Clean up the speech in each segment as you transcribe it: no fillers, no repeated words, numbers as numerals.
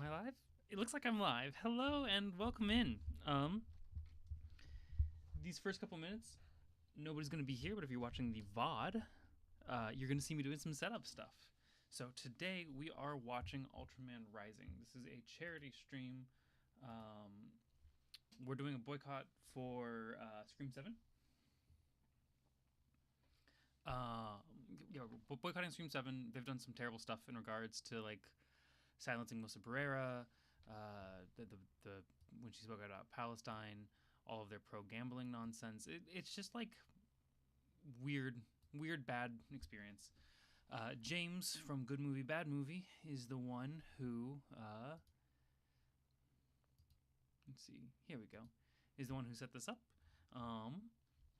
Am I live? It looks like I'm live. Hello and welcome in. These first couple minutes, nobody's gonna be here, but if you're watching the VOD, you're gonna see me doing some setup stuff. So today we are watching Ultraman Rising. This is a charity stream. We're doing a boycott for Scream 7. Yeah, we're boycotting Scream 7. They've done some terrible stuff in regards to like silencing Melissa Barrera, the when she spoke about Palestine, all of their pro gambling nonsense. It's just like weird, bad experience. James from Good Movie Bad Movie is the one who let's see, here we go, is the one who set this up.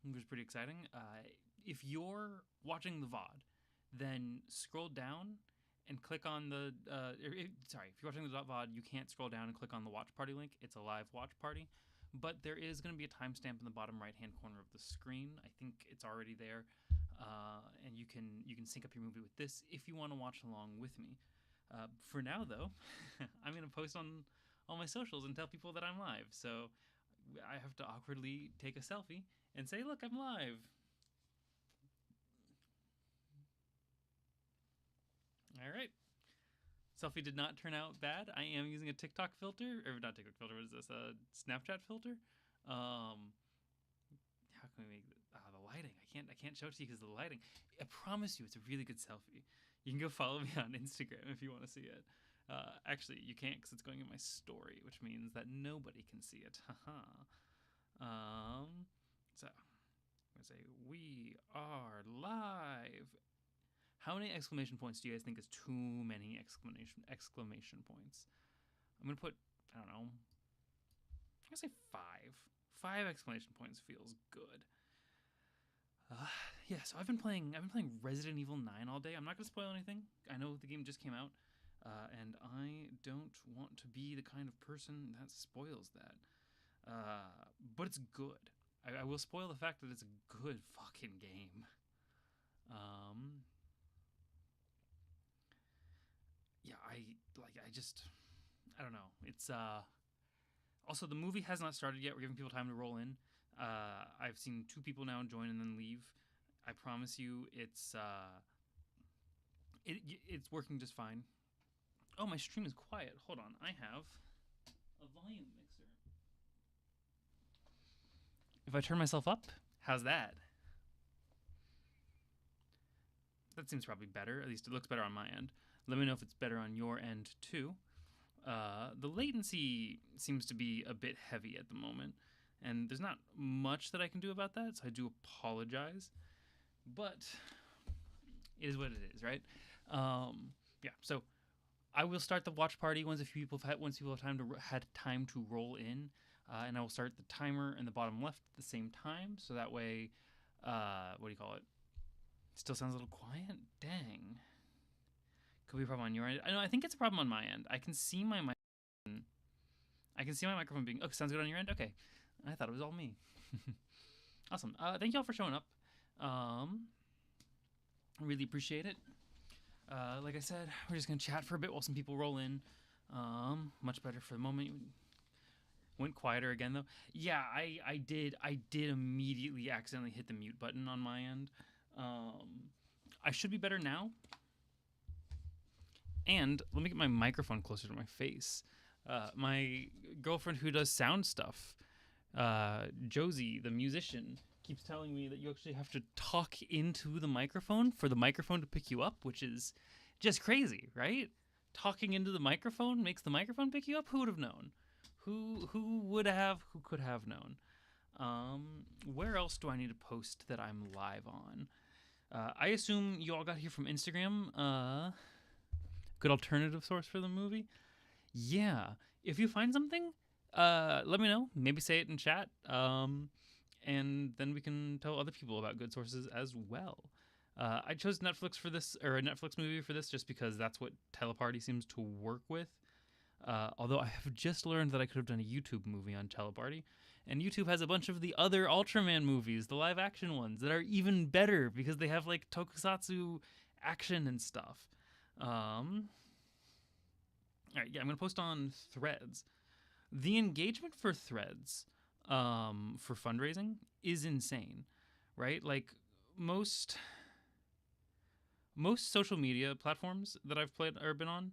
Which was pretty exciting. If you're watching the VOD, then scroll down and click on the sorry, if you're watching the VOD, you can't scroll down and click on the watch party link. It's a live watch party, but there is going to be a timestamp in the bottom right hand corner of the screen. I think it's already there, and you can sync up your movie with this if you want to watch along with me. For now, though, I'm going to post on all my socials and tell people that I'm live. So I have to awkwardly take a selfie and say, "Look, I'm live." All right. Selfie did not turn out bad. I am using a TikTok filter, or not TikTok filter. What is this? A Snapchat filter. How can we make the lighting? I can't show it to you because of the lighting. I promise you, it's a really good selfie. You can go follow me on Instagram if you want to see it. Actually, you can't because it's going in my story, which means that nobody can see it. So I'm gonna say we are live. How many exclamation points do you guys think is too many exclamation points? I'm gonna put, I don't know, I'm gonna say 5. 5 exclamation points feels good. Yeah, so I've been playing Resident Evil 9 all day. I'm not gonna spoil anything. I know the game just came out, and I don't want to be the kind of person that spoils that. But it's good. I will spoil the fact that it's a good fucking game. Yeah, I don't know. It's also the movie has not started yet. We're giving people time to roll in. I've seen 2 people now join and then leave. I promise you, it's working just fine. Oh, my stream is quiet. Hold on, I have a volume mixer. If I turn myself up, how's that? That seems probably better. At least it looks better on my end. Let me know if it's better on your end too. The latency seems to be a bit heavy at the moment, and there's not much that I can do about that, so I do apologize. But it is what it is, right? Yeah. So I will start the watch party once people have had time to roll in, and I will start the timer in the bottom left at the same time, so that way, what do you call it? Still sounds a little quiet. Dang. Could be a problem on your end. I think it's a problem on my end. I can see my microphone being. Oh, sounds good on your end. Okay, I thought it was all me. Awesome. Thank y'all for showing up. Really appreciate it. Like I said, we're just gonna chat for a bit while some people roll in. Much better for the moment. Went quieter again though. Yeah, I did immediately accidentally hit the mute button on my end. I should be better now. And let me get my microphone closer to my face. My girlfriend who does sound stuff, Josie, the musician, keeps telling me that you actually have to talk into the microphone for the microphone to pick you up, which is just crazy, right? Talking into the microphone makes the microphone pick you up? Who would have known? Who could have known? Where else do I need to post that I'm live on? I assume you all got here from Instagram. Good alternative source for the movie. Yeah, if you find something, let me know. Maybe say it in chat. And then we can tell other people about good sources as well. I chose Netflix for this, or a Netflix movie for this, just because that's what Teleparty seems to work with. Although I have just learned that I could have done a YouTube movie on Teleparty, and YouTube has a bunch of the other Ultraman movies, the live action ones, that are even better because they have like tokusatsu action and stuff. All right, yeah, I'm gonna post on Threads. The engagement for Threads, for fundraising is insane, right? Like most most social media platforms that I've played or been on,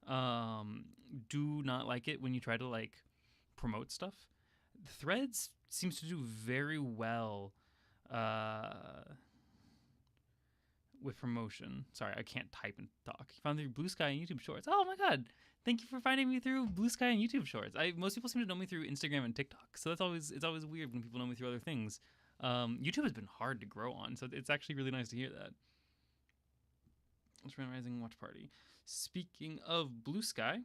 um, do not like it when you try to like promote stuff. Threads seems to do very well uh, with promotion. Sorry, I can't type and talk. You found me through Blue Sky and YouTube Shorts. Oh my god. Thank you for finding me through Blue Sky and YouTube Shorts. Most people seem to know me through Instagram and TikTok, so it's always weird when people know me through other things. YouTube has been hard to grow on, so it's actually really nice to hear that. Ultraman Rising watch party. Speaking of Blue Sky,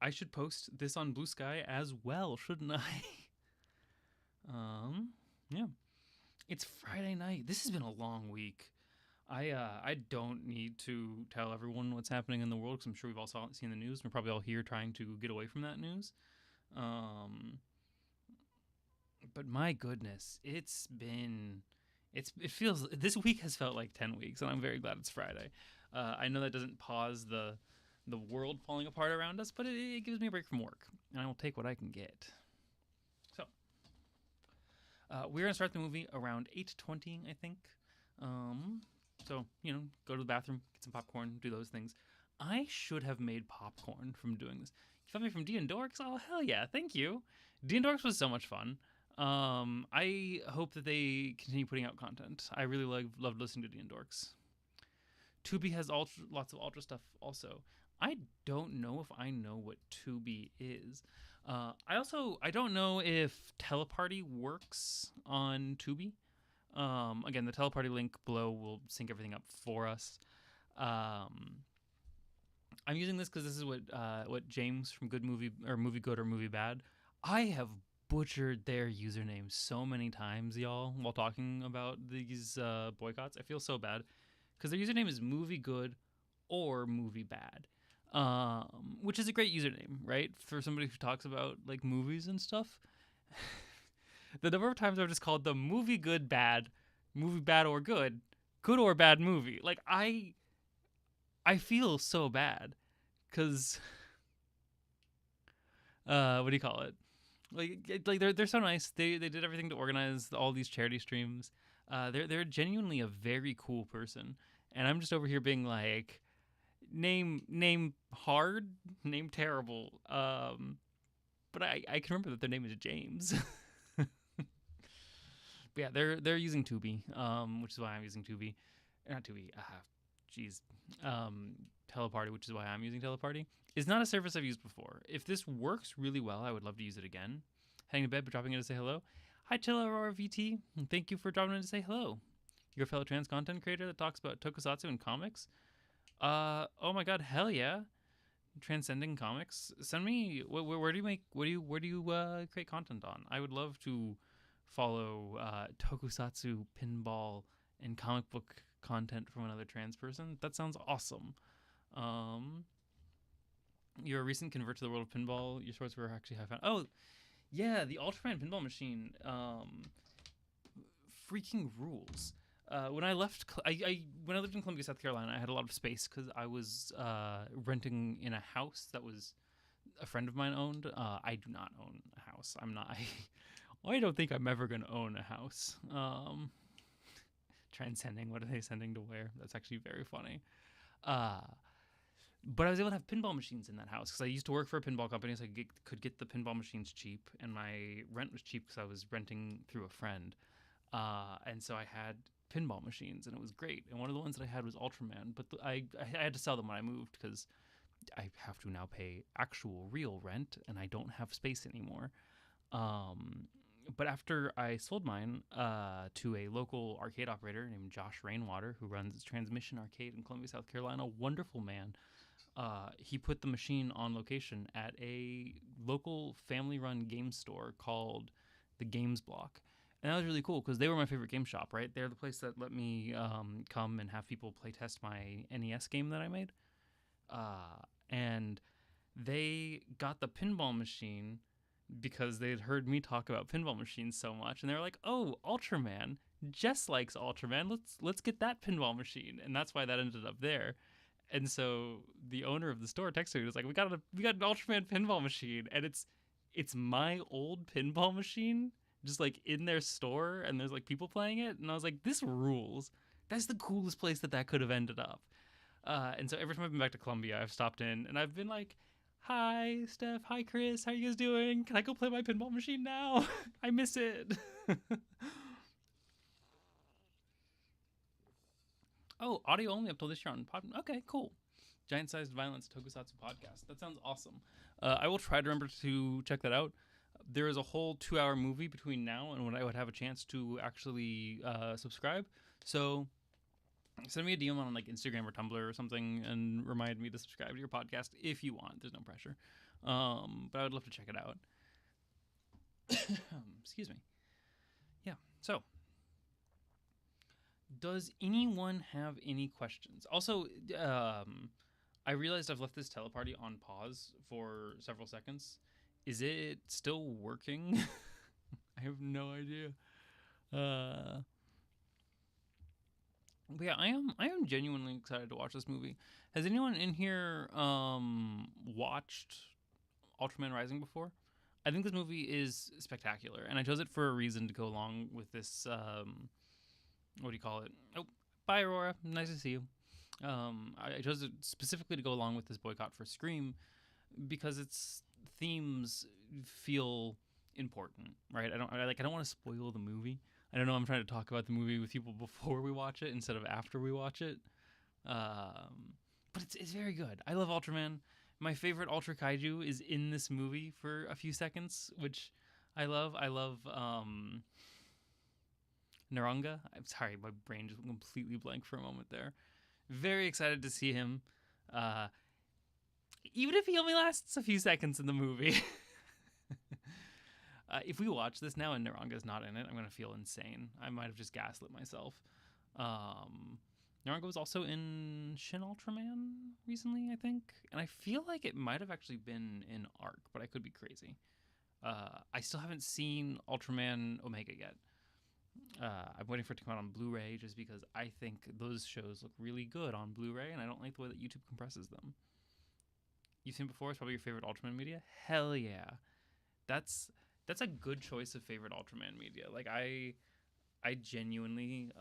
I should post this on Blue Sky as well, shouldn't I? Yeah. It's Friday night. This has been a long week. I don't need to tell everyone what's happening in the world because I'm sure we've all seen the news. We're probably all here trying to get away from that news. But my goodness, it feels this week has felt like 10 weeks, and I'm very glad it's Friday. I know that doesn't pause the world falling apart around us, but it gives me a break from work, and I will take what I can get. So we're gonna start the movie around 8:20, I think. So, go to the bathroom, get some popcorn, do those things. I should have made popcorn from doing this. You found me from D and Dorks? Oh, hell yeah, thank you. D and Dorks was so much fun. I hope that they continue putting out content. I really loved listening to D and Dorks. Tubi has lots of Ultra stuff also. I don't know if I know what Tubi is. I don't know if Teleparty works on Tubi. Again, the Teleparty link below will sync everything up for us. I'm using this because this is what James from Good Movie or Movie Good or Movie Bad. I have butchered their username so many times, y'all, while talking about these boycotts. I feel so bad because their username is Movie Good or Movie Bad, which is a great username, right, for somebody who talks about like movies and stuff. The number of times I've just called them Movie Good Bad, Movie Bad or Good, Good or Bad Movie. Like I feel so bad because what do you call it? Like they're so nice. They did everything to organize all these charity streams. They're genuinely a very cool person, and I'm just over here being like, name hard, name terrible. But I can remember that their name is James. But yeah, they're using Tubi, which is why I'm using Tubi. Not Tubi. Teleparty, which is why I'm using Teleparty. Is not a service I've used before. If this works really well, I would love to use it again. Heading to bed, but dropping in to say hello. Hi, Chilla Aurora VT. And thank you for dropping in to say hello. You're a fellow trans content creator that talks about tokusatsu and comics. Oh my god, hell yeah! Transcending comics. Send me where do you create content on? I would love to follow tokusatsu, pinball, and comic book content from another trans person. That sounds awesome. You're a recent convert to the world of pinball. Your shorts were actually high fun. Oh, yeah, the Ultraman pinball machine. Freaking rules. When I left, when I lived in Columbia, South Carolina, I had a lot of space because I was renting in a house that was a friend of mine owned. I do not own a house. I'm not. I don't think I'm ever gonna own a house. Transcending. What are they sending to where? That's actually very funny. But I was able to have pinball machines in that house because I used to work for a pinball company, so I could get the pinball machines cheap, and my rent was cheap because I was renting through a friend. And so I had pinball machines, and it was great. And one of the ones that I had was Ultraman, but I had to sell them when I moved because I have to now pay actual real rent, and I don't have space anymore. But after I sold mine to a local arcade operator named Josh Rainwater, who runs Transmission Arcade in Columbia, South Carolina, wonderful man, he put the machine on location at a local family-run game store called the Games Block. And that was really cool because they were my favorite game shop, right? They're the place that let me come and have people play test my NES game that I made. And they got the pinball machine because they'd heard me talk about pinball machines so much, and they were like, "Oh, Ultraman! Jess likes Ultraman. Let's get that pinball machine," and that's why that ended up there. And so the owner of the store texted me and was like, we got an Ultraman pinball machine, and it's my old pinball machine just like in their store, and there's like people playing it, and I was like, this rules. That's the coolest place that could have ended up. And so every time I've been back to Columbia, I've stopped in and I've been like, hi Steph, hi Chris, how you guys doing? Can I go play my pinball machine now? I miss it. Oh, audio only up till this year on pod. Okay, cool. Giant Sized Violence Tokusatsu podcast. That sounds awesome. I will try to remember to check that out. There is a whole 2-hour movie between now and when I would have a chance to actually subscribe. So send me a DM on like Instagram or Tumblr or something and remind me to subscribe to your podcast if you want. There's no pressure. But I would love to check it out. Excuse me. Yeah. So, does anyone have any questions? Also, I realized I've left this teleparty on pause for several seconds. Is it still working? I have no idea. But yeah, I am genuinely excited to watch this movie. Has anyone in here watched Ultraman Rising before? I think this movie is spectacular, and I chose it for a reason to go along with this. What do you call it? Oh, bye, Aurora. Nice to see you. I chose it specifically to go along with this boycott for Scream because its themes feel important, right? I don't want to spoil the movie. I don't know. I'm trying to talk about the movie with people before we watch it instead of after we watch it. But it's very good. I love Ultraman. My favorite Ultra Kaiju is in this movie for a few seconds, which I love. I love Naranga. I'm sorry, my brain just went completely blank for a moment there. Very excited to see him. Even if he only lasts a few seconds in the movie. If we watch this now and Naranga's not in it, I'm going to feel insane. I might have just gaslit myself. Naranga was also in Shin Ultraman recently, I think. And I feel like it might have actually been in Arc, but I could be crazy. I still haven't seen Ultraman Omega yet. I'm waiting for it to come out on Blu-ray just because I think those shows look really good on Blu-ray, and I don't like the way that YouTube compresses them. You've seen before? It's probably your favorite Ultraman media? Hell yeah. That's a good choice of favorite Ultraman media. Like I genuinely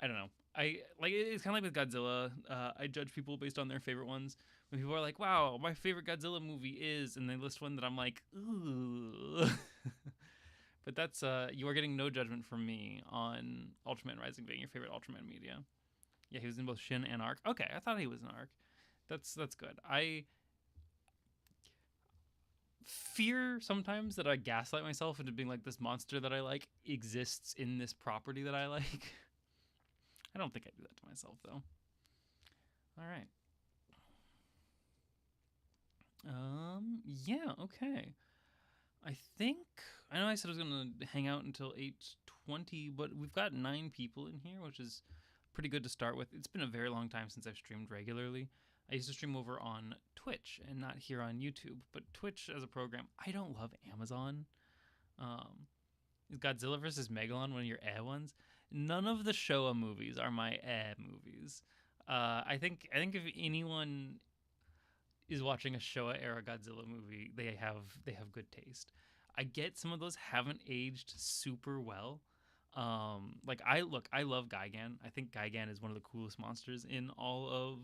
I don't know. It's kind of like with Godzilla. I judge people based on their favorite ones. When people are like, "Wow, my favorite Godzilla movie is," and they list one that I'm like, "Ooh." But that's you are getting no judgment from me on Ultraman Rising being your favorite Ultraman media. Yeah, he was in both Shin and Arc. Okay, I thought he was in Arc. That's good. I fear sometimes that I gaslight myself into being like this monster that I like exists in this property that I like. I don't think I do that to myself though. All right. Yeah, okay. I know I said I was gonna hang out until 8:20, but we've got 9 people in here, which is pretty good to start with. It's been a very long time since I've streamed regularly. I used to stream over on Twitch and not here on YouTube, but Twitch as a program, I don't love Amazon. Is Godzilla vs. Megalon one of your ones? None of the Showa movies are my movies. I think if anyone is watching a Showa era Godzilla movie, they have good taste. I get some of those haven't aged super well. I love Gigan. I think Gigan is one of the coolest monsters in all of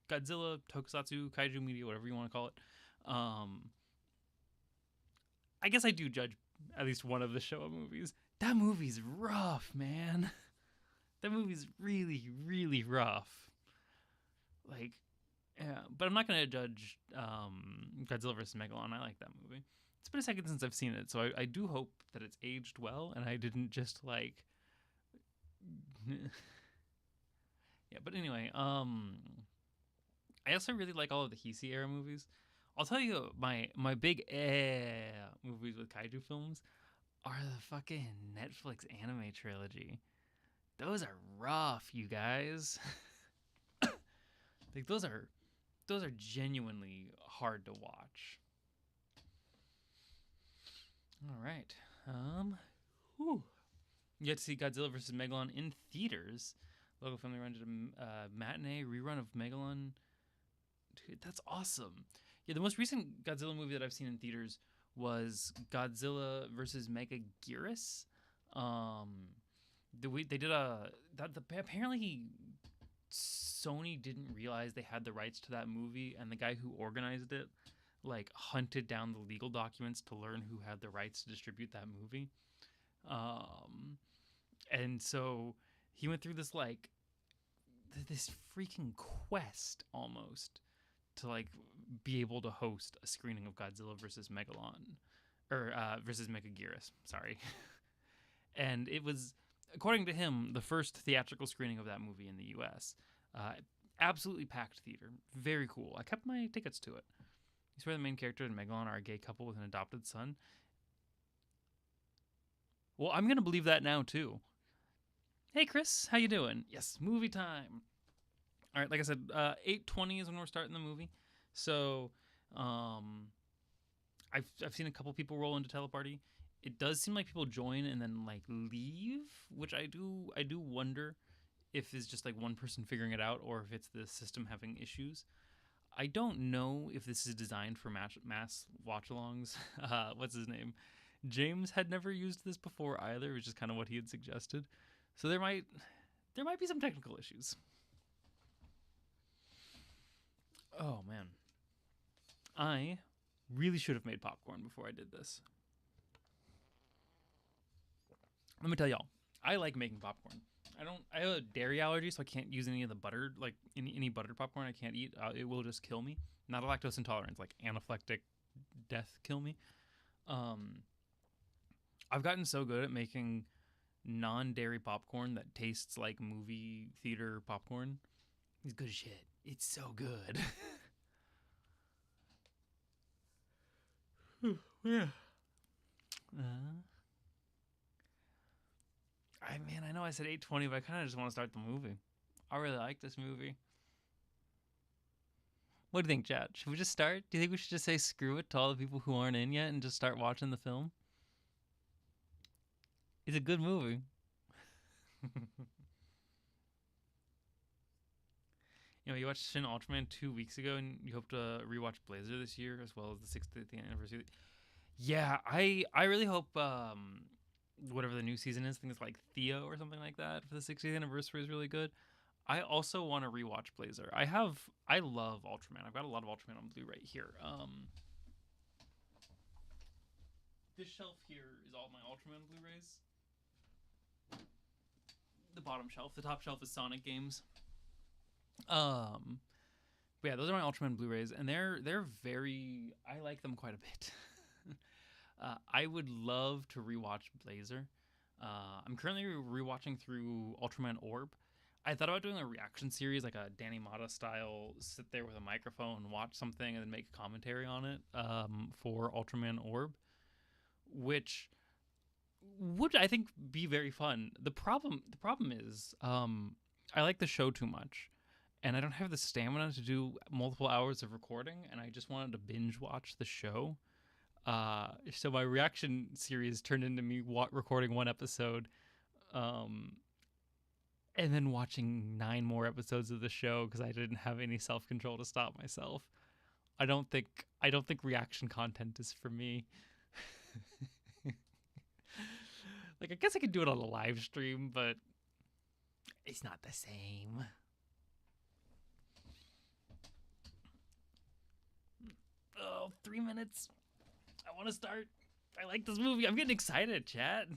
Godzilla, Tokusatsu, Kaiju media, whatever you want to call it. I guess I do judge at least one of the Showa movies. That movie's rough, man. That movie's really, really rough. Like, yeah, but I'm not gonna judge Godzilla vs. Megalon. I like that movie. It's been a second since I've seen it, so I do hope that it's aged well and I didn't just like. Yeah, but anyway, I also really like all of the Heisei era movies. I'll tell you, my big movies with kaiju films are the fucking Netflix anime trilogy. Those are rough, you guys. Like those are genuinely hard to watch. All right. You get to see Godzilla vs. Megalon in theaters. Local family rented a matinee rerun of Megalon. Dude, that's awesome. Yeah, the most recent Godzilla movie that I've seen in theaters was Godzilla versus Megaguirus. Um, they did apparently Sony didn't realize they had the rights to that movie, and the guy who organized it like hunted down the legal documents to learn who had the rights to distribute that movie. Um, and so he went through this freaking quest almost to like be able to host a screening of Godzilla versus Megalon or versus Megaguirus. Sorry, and it was, according to him, the first theatrical screening of that movie in the U.S. Absolutely packed theater, very cool. I kept my tickets to it. You swear the main character and Megalon are a gay couple with an adopted son. Well, I'm gonna believe that now too. Hey, Chris, how you doing? Yes, movie time. All right, like I said, 8:20 is when we're starting the movie. So, I've seen a couple people roll into Teleparty. It does seem like people join and then like leave, which I do wonder if it's just like one person figuring it out or if it's the system having issues. I don't know if this is designed for mass watch-alongs. What's his name? James had never used this before either, which is kind of what he had suggested. So there might be some technical issues. Oh man, I really should have made popcorn before I did this. Let me tell y'all, I like making popcorn. I have a dairy allergy, so I can't use any of the butter, like any buttered popcorn I can't eat. It will just kill me. Not a lactose intolerance, like anaphylactic death kill me. I've gotten so good at making non-dairy popcorn that tastes like movie theater popcorn. It's good shit. It's so good. Yeah. I know I said 8:20, but I kind of just want to start the movie. I really like this movie. What do you think, chat? Should we just start? Do you think we should just say screw it to all the people who aren't in yet and just start watching the film? It's a good movie. You watched Shin Ultraman 2 weeks ago, and you hope to rewatch Blazer this year as well as the 60th anniversary. Yeah, I really hope whatever the new season is, I think it's like Theo or something like that for the 60th anniversary is really good. I also want to rewatch Blazer. I love Ultraman. I've got a lot of Ultraman on Blu-ray here. This shelf here is all my Ultraman Blu-rays. The bottom shelf, the top shelf is Sonic games. But yeah, those are my Ultraman Blu-rays, and they're very. I like them quite a bit. I would love to rewatch Blazer. I'm currently rewatching through Ultraman Orb. I thought about doing a reaction series, like a Danny Mata style, sit there with a microphone, watch something, and then make a commentary on it for Ultraman Orb, which would I think be very fun. The problem is I like the show too much, and I don't have the stamina to do multiple hours of recording, and I just wanted to binge watch the show. So my reaction series turned into me recording one episode, and then watching 9 more episodes of the show because I didn't have any self-control to stop myself. I don't think reaction content is for me. Like, I guess I could do it on a live stream, but it's not the same. Oh, 3 minutes. I want to start. I like this movie. I'm getting excited, chat.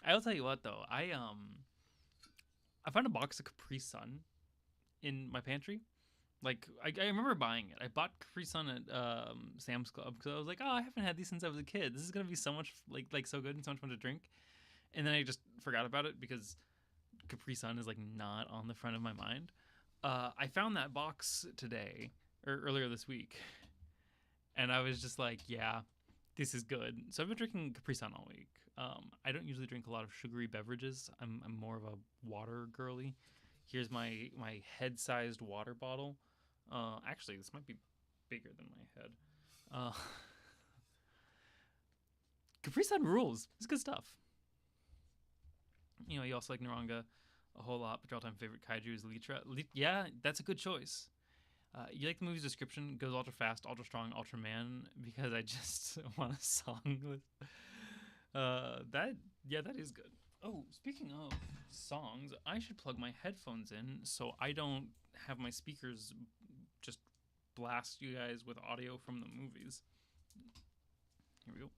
I'll tell you what, though. I found a box of Capri Sun in my pantry. Like, I remember buying it. I bought Capri Sun at Sam's Club because I was like, oh, I haven't had these since I was a kid. This is gonna be so much like so good and so much fun to drink. And then I just forgot about it because Capri Sun is like not on the front of my mind. I found that box today or earlier this week, and I was just like, yeah, this is good. So I've been drinking Capri Sun all week. I don't usually drink a lot of sugary beverages. I'm more of a water girly. Here's my head-sized water bottle. Actually, this might be bigger than my head. Capri Sun rules. It's good stuff. You also like Naranga a whole lot, but your all-time favorite kaiju is Litra. Yeah, that's a good choice. You like the movie's description? Goes ultra fast, ultra strong, Ultraman. Because I just want a song with that. Yeah, that is good. Oh, speaking of songs, I should plug my headphones in so I don't have my speakers just blast you guys with audio from the movies. Here we go.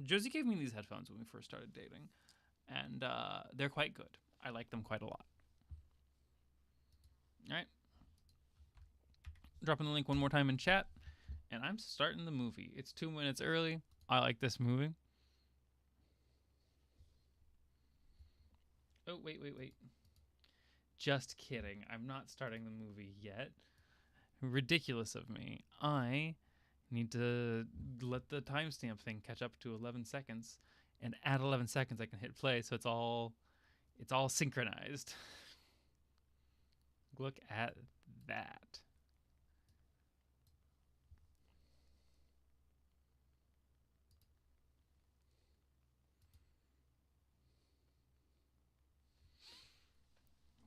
Josie gave me these headphones when we first started dating, and they're quite good. I like them quite a lot. All right. Dropping the link one more time in chat, and I'm starting the movie. It's 2 minutes early. I like this movie. Oh, wait. Just kidding. I'm not starting the movie yet. Ridiculous of me. I need to let the timestamp thing catch up to 11 seconds, and at 11 seconds I can hit play, so it's all synchronized. Look at that.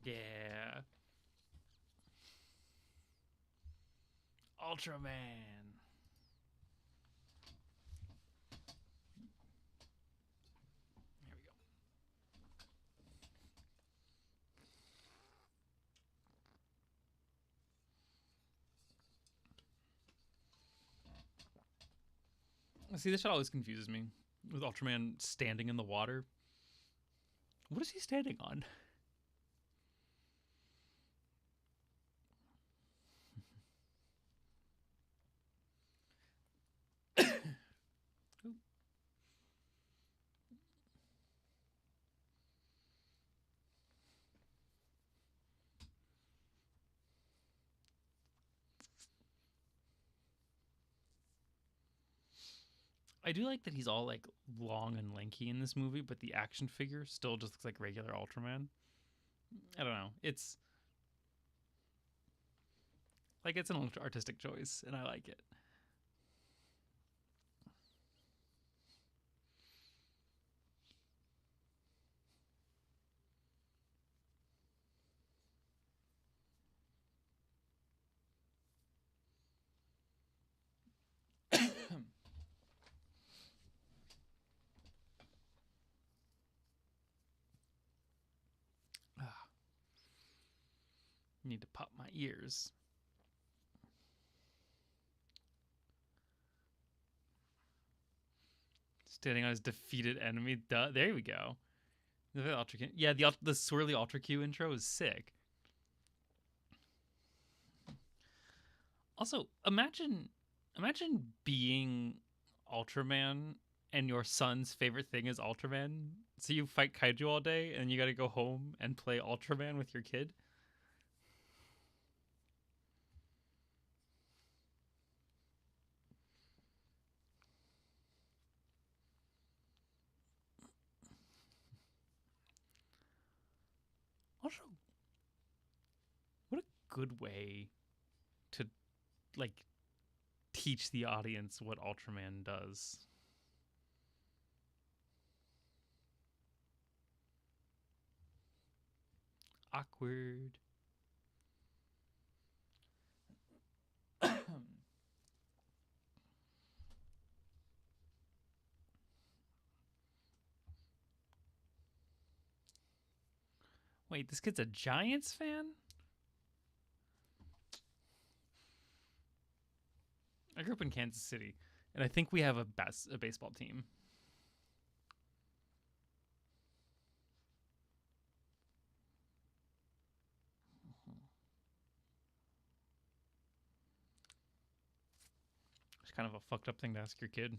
Yeah. Ultraman. There we go. See, this shit always confuses me with Ultraman standing in the water. What is he standing on? I do like that he's all like long and lanky in this movie, but the action figure still just looks like regular Ultraman. I don't know. It's like it's an artistic choice, and I like it. Need to pop my ears. Standing on his defeated enemy. Duh. There we go. The Ultra Q. Yeah, the swirly Ultra Q intro is sick. Also, imagine being Ultraman and your son's favorite thing is Ultraman. So you fight kaiju all day and you got to go home and play Ultraman with your kid. Also, what a good way to like teach the audience what Ultraman does. Awkward. Wait, this kid's a Giants fan? I grew up in Kansas City, and I think we have a baseball team. It's kind of a fucked up thing to ask your kid.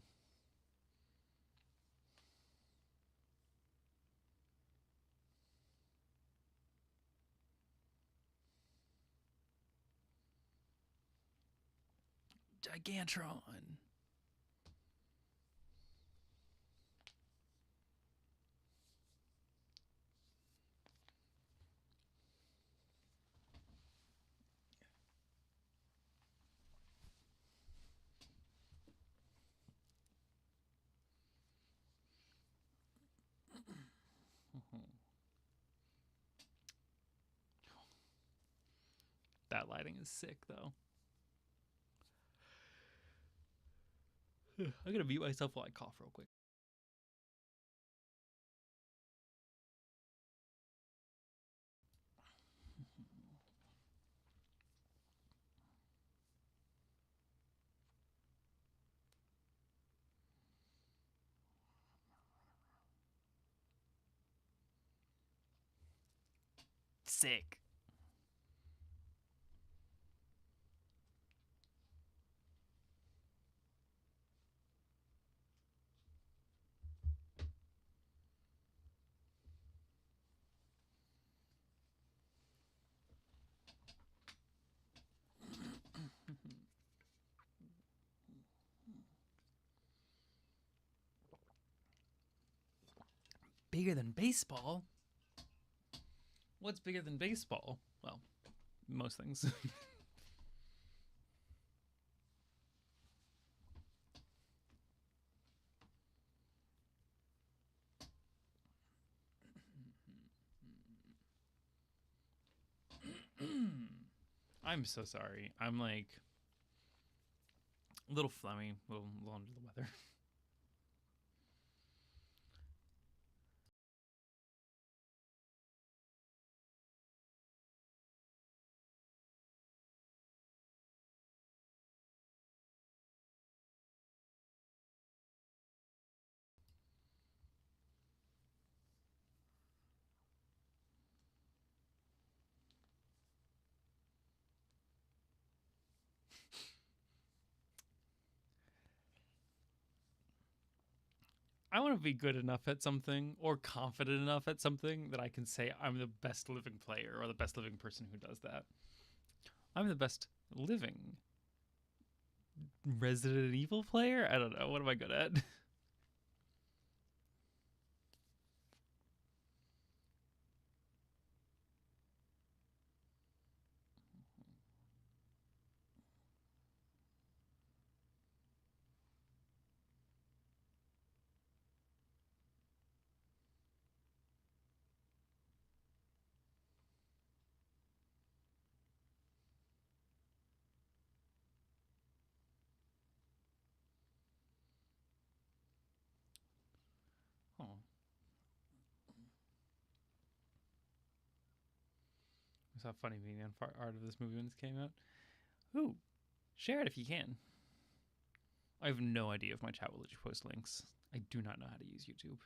Gigantron. That lighting is sick, though. I'm gonna mute myself while I cough real quick. Sick. Bigger than baseball? What's bigger than baseball? Well, most things. I'm so sorry. I'm like a little phlegmy, a little under the weather. I want to be good enough at something or confident enough at something that I can say I'm the best living player or the best living person who does that. I'm the best living Resident Evil player? I don't know. What am I good at? Oh. I saw funny meme on art of this movie when this came out. Ooh, share it if you can. I have no idea if my chat will let you post links. I do not know how to use YouTube.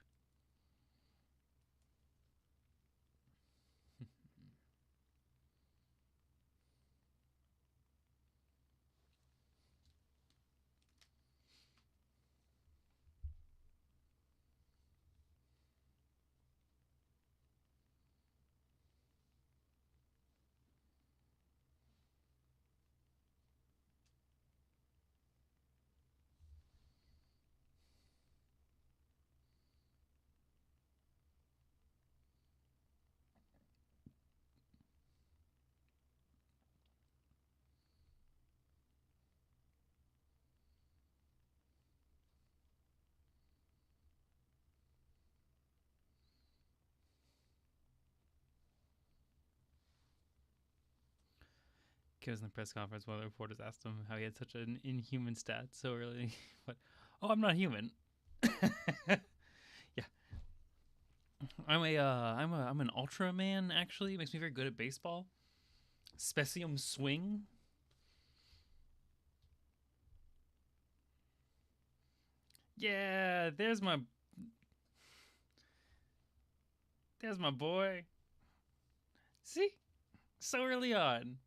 Kid was in the press conference. One of the reporters asked him how he had such an inhuman stat so early. But I'm not human. Yeah, I'm an Ultraman. Actually, it makes me very good at baseball. Specium swing. Yeah, there's my boy. See, so early on.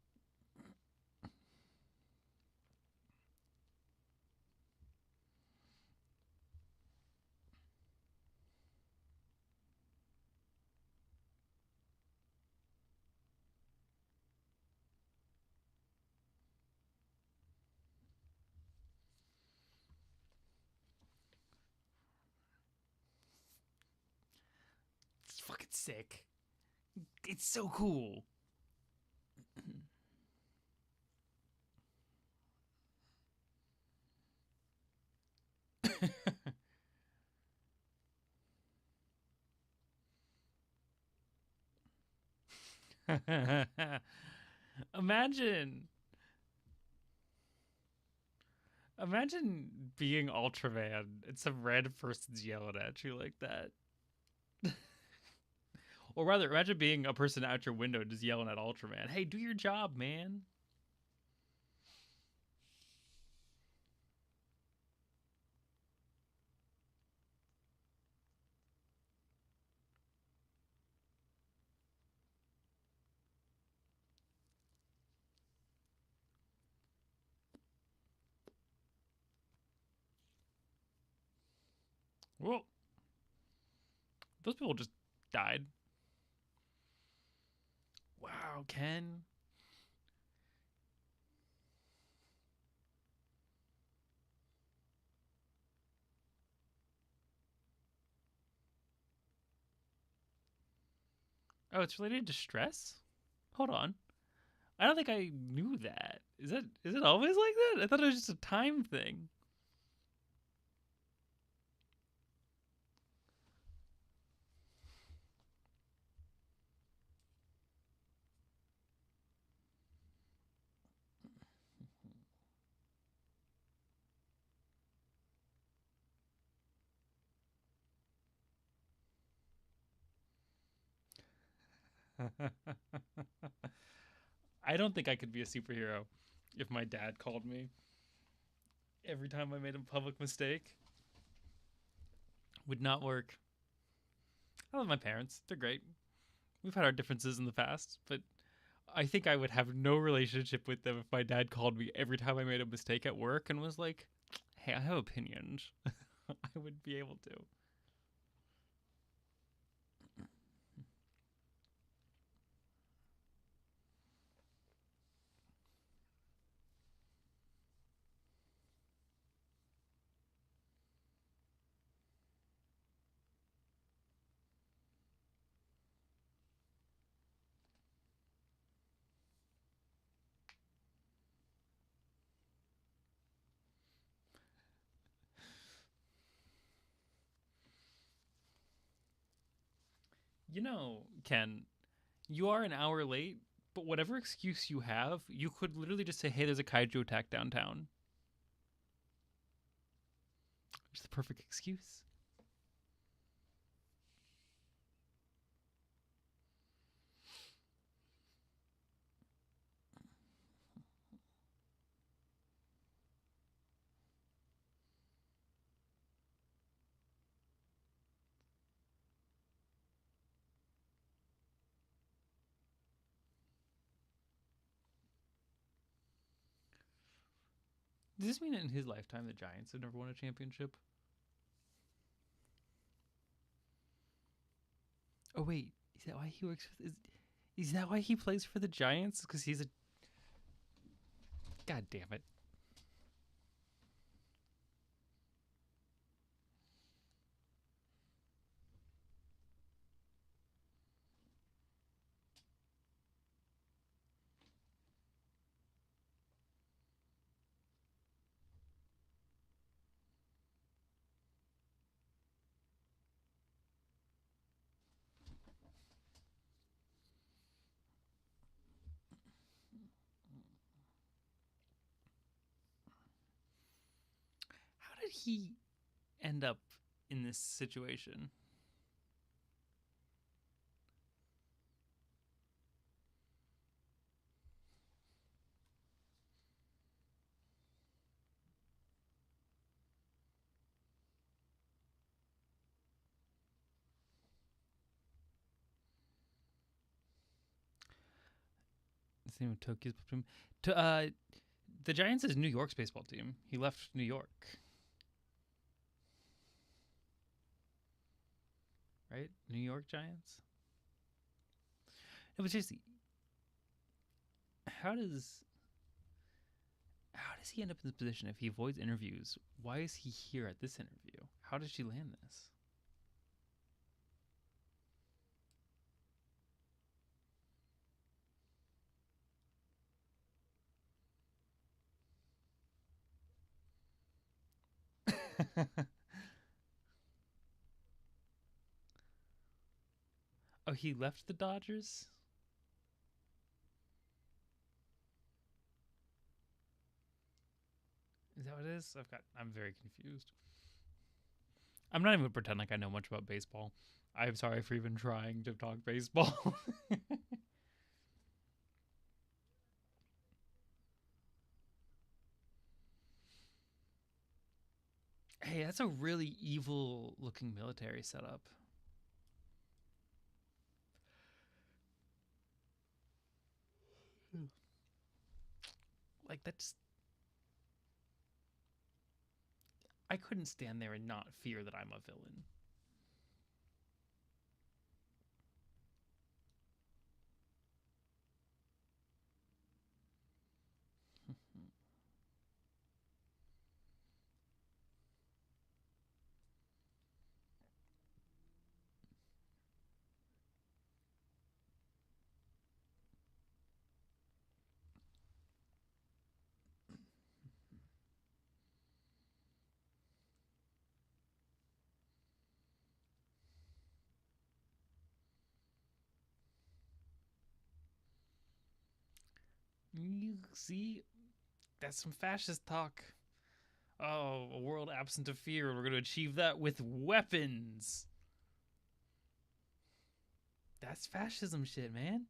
It's fucking sick. It's so cool. Imagine, imagine being Ultraman and some random person's yelling at you like that. Or rather, imagine being a person out your window just yelling at Ultraman, "Hey, do your job, man." Well, those people just died. Wow, Ken. Oh, it's related to stress? Hold on. I don't think I knew that. Is it always like that? I thought it was just a time thing. I don't think I could be a superhero if my dad called me every time I made a public mistake. Would not work. I love my parents. They're great. We've had our differences in the past, but I think I would have no relationship with them if my dad called me every time I made a mistake at work and was like, "Hey, I have opinions." I would be able to. You know, Ken, you are an hour late, but whatever excuse you have, you could literally just say, "Hey, there's a kaiju attack downtown." It's the perfect excuse. Does this mean that in his lifetime the Giants have never won a championship? Oh wait, is that why he works for? Is that why he plays for the Giants? Because he's a god damn it. How did he end up in this situation? It's the name of Tokyo's team. To the Giants is New York's baseball team. He left New York, right? New York Giants. It was just how does how does he end up in this position if he avoids interviews? Why is he here at this interview? How did she land this? Oh, he left the Dodgers? that what it is? I'm very confused. I'm not even gonna pretend like I know much about baseball. I'm sorry for even trying to talk baseball. Hey, that's a really evil looking military setup. Like that's I couldn't stand there and not fear that I'm a villain. You see, that's some fascist talk. Oh, a world absent of fear. We're going to achieve that with weapons. That's fascism shit, man.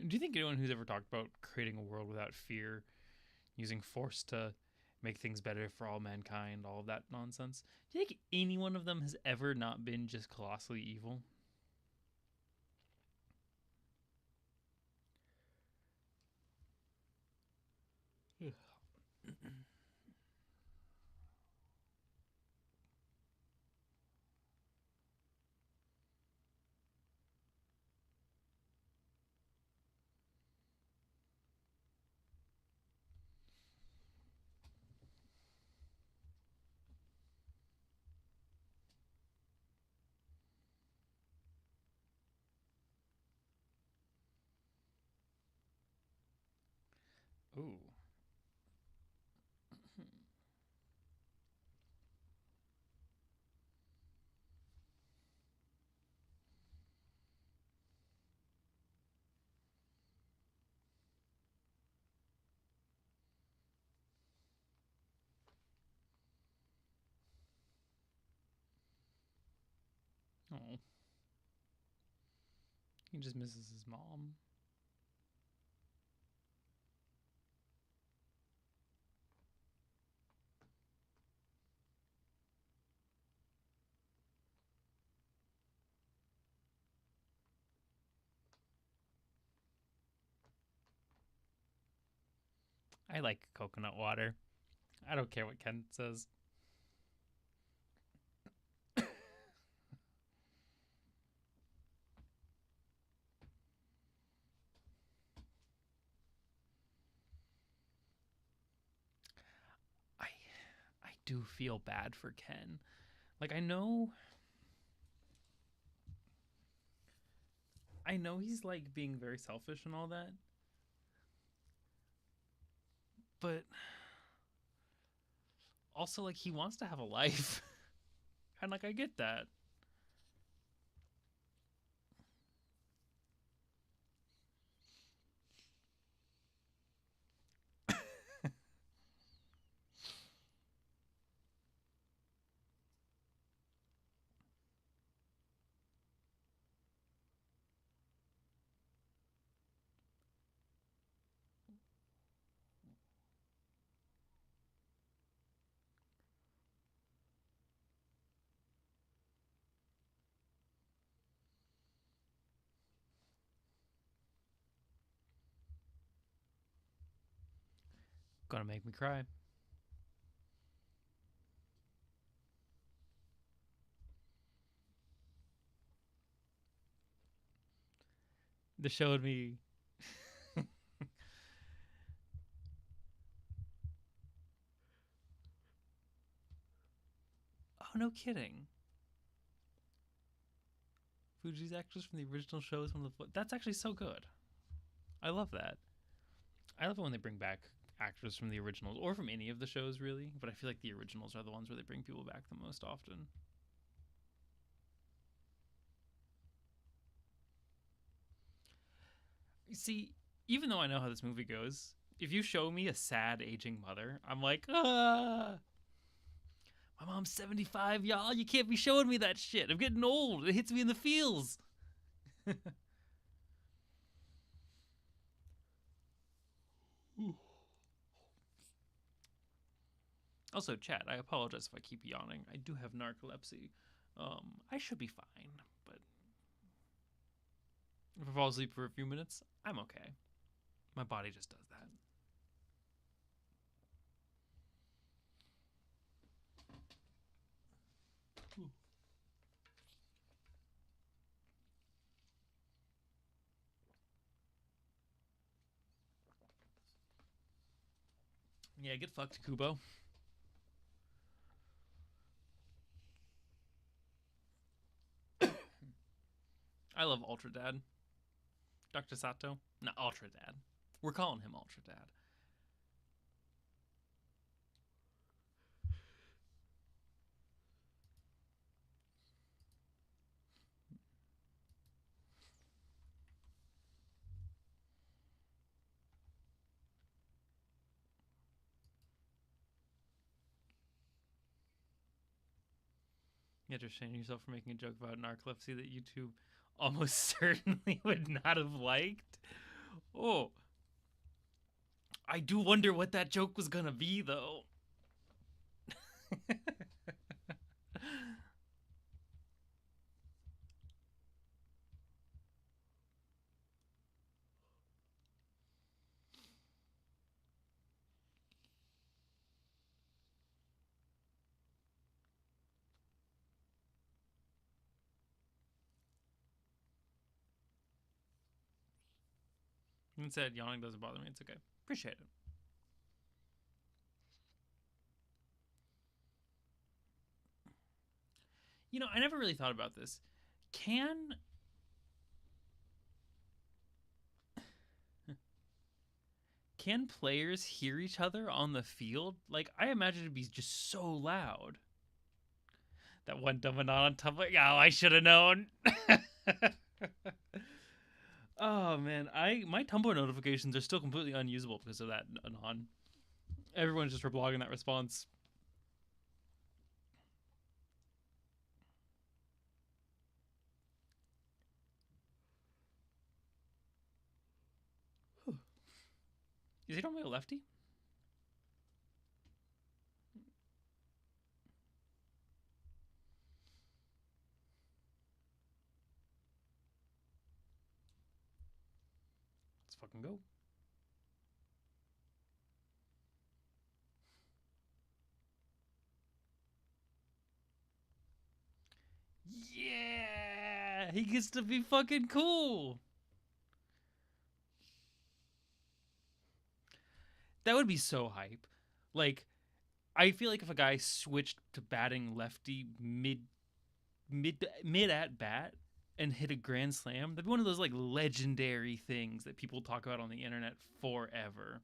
Do you think anyone who's ever talked about creating a world without fear, using force to make things better for all mankind, all of that nonsense, do you think any one of them has ever not been just colossally evil? Ooh. Oh. He just misses his mom. I like coconut water. I don't care what Ken says. I I do feel bad for Ken. Like I know he's like being very selfish and all that, but also like he wants to have a life. And like I get that. Gonna make me cry. This showed me. Oh, no kidding. Fuji's actress from the original show is one of the. That's actually so good. I love that. I love it when they bring back actors from the originals or from any of the shows, really. But I feel like the originals are the ones where they bring people back the most often. See, even though I know how this movie goes, if you show me a sad aging mother, I'm like, ah, my mom's 75, y'all. You can't be showing me that shit. I'm getting old. It hits me in the feels. Also, chat, I apologize if I keep yawning. I do have narcolepsy. I should be fine, but if I fall asleep for a few minutes, I'm okay. My body just does that. Yeah, get fucked, Kubo. I love Ultra Dad. Dr. Sato? Not Ultra Dad. We're calling him Ultra Dad. You have to restrain yourself from making a joke about narcolepsy that YouTube almost certainly would not have liked. Oh, I do wonder what that joke was gonna be, though. Instead, yawning doesn't bother me. It's okay. Appreciate it. You know, I never really thought about this. Can players hear each other on the field? Like, I imagine it'd be just so loud. That one dumbing on top of, oh, I should have known. Oh man, my Tumblr notifications are still completely unusable because of that anon. Everyone's just reblogging that response. Is he normally a lefty? Let's fucking go. Yeah, he gets to be fucking cool. That would be so hype. Like, I feel like if a guy switched to batting lefty mid at bat and hit a grand slam, that'd be one of those like legendary things that people talk about on the internet forever.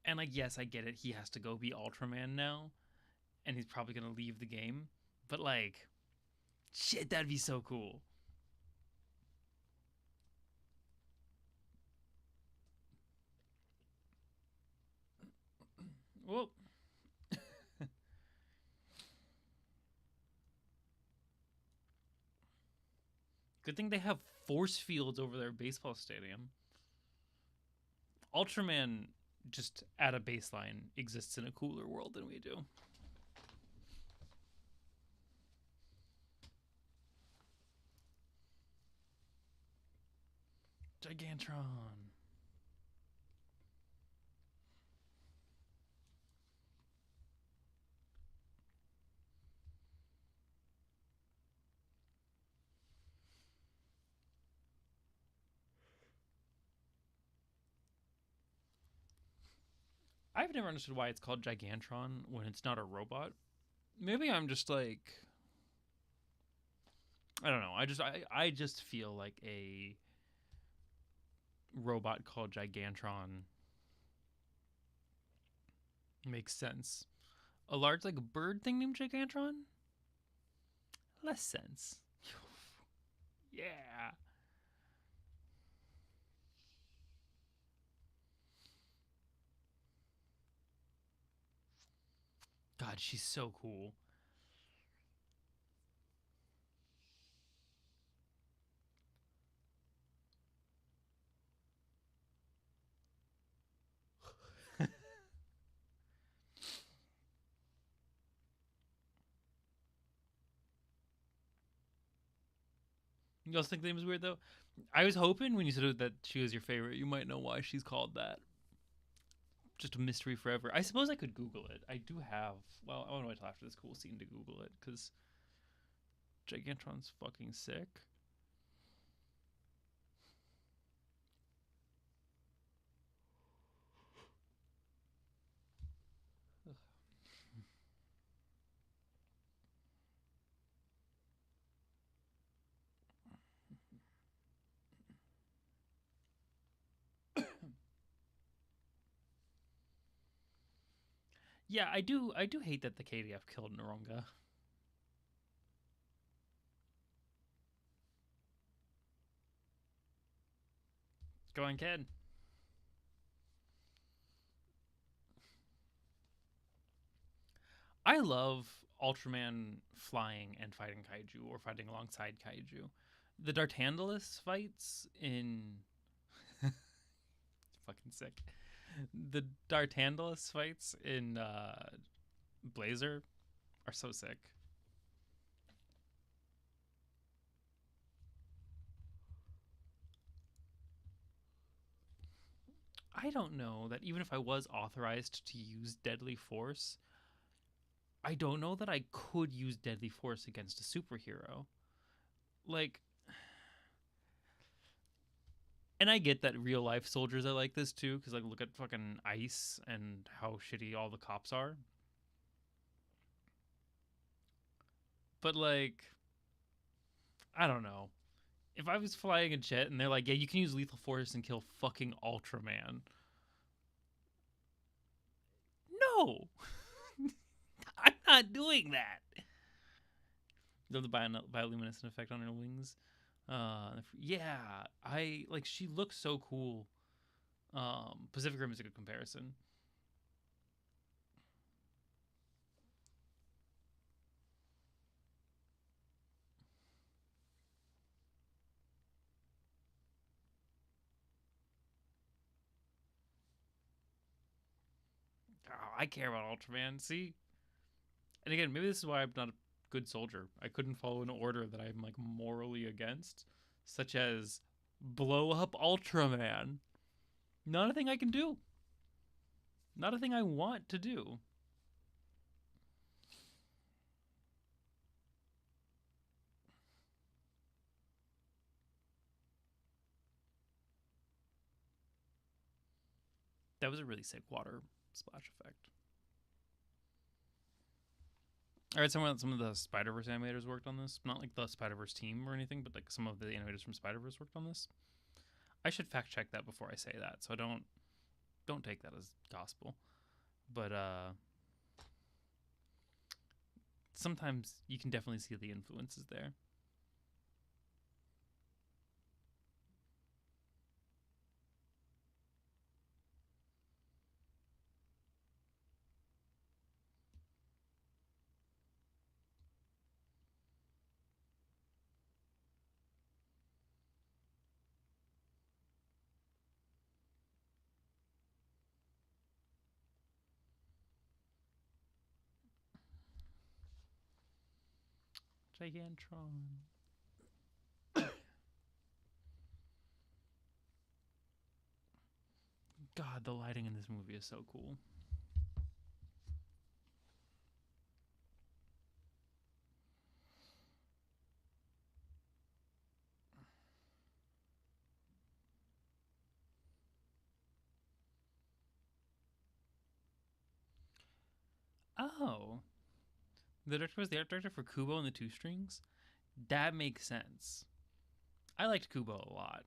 And like, yes, I get it. He has to go be Ultraman now, and he's probably gonna leave the game. But like, shit, that'd be so cool. Well, good thing they have force fields over their baseball stadium. Ultraman, just at a baseline, exists in a cooler world than we do. Gigantron. I've never understood why it's called Gigantron when it's not a robot. Maybe I'm just like, I don't know. I just feel like a robot called Gigantron makes sense. A large like bird thing named Gigantron? Less sense. Yeah. God, she's so cool. You also think the name is weird though? I was hoping when you said that she was your favorite, you might know why she's called that. Just a mystery forever. I suppose I could Google it. I do have. Well, I want to wait till after this cool scene to Google it because Gigantron's fucking sick. Yeah, I do. I do hate that the KDF killed Noronga. Go on, Ken. I love Ultraman flying and fighting kaiju or fighting alongside kaiju. The Dartantalus fights in fucking sick. The Dartantalus fights in Blazer are so sick. I don't know that even if I was authorized to use deadly force, I don't know that I could use deadly force against a superhero. Like, and I get that real life soldiers are like this too, because like look at fucking ICE and how shitty all the cops are. But like, I don't know. If I was flying a jet and they're like, yeah, you can use lethal force and kill fucking Ultraman. No, I'm not doing that. The bioluminescent effect on her wings. Yeah, I like. She looks so cool. Pacific Rim is a good comparison. Oh, I care about Ultraman. See, and again, maybe this is why I'm not a good soldier. I couldn't follow an order that I'm like morally against, such as blow up Ultraman. Not a thing I can do. Not a thing I want to do. That was a really sick water splash effect. I read some of the Spider Verse animators worked on this. Not like the Spider Verse team or anything, but like some of the animators from Spider Verse worked on this. I should fact check that before I say that, so don't take that as gospel. But sometimes you can definitely see the influences there. Gigantron. God, the lighting in this movie is so cool. Oh, the director was the art director for Kubo and the Two Strings. That makes sense. I liked Kubo a lot.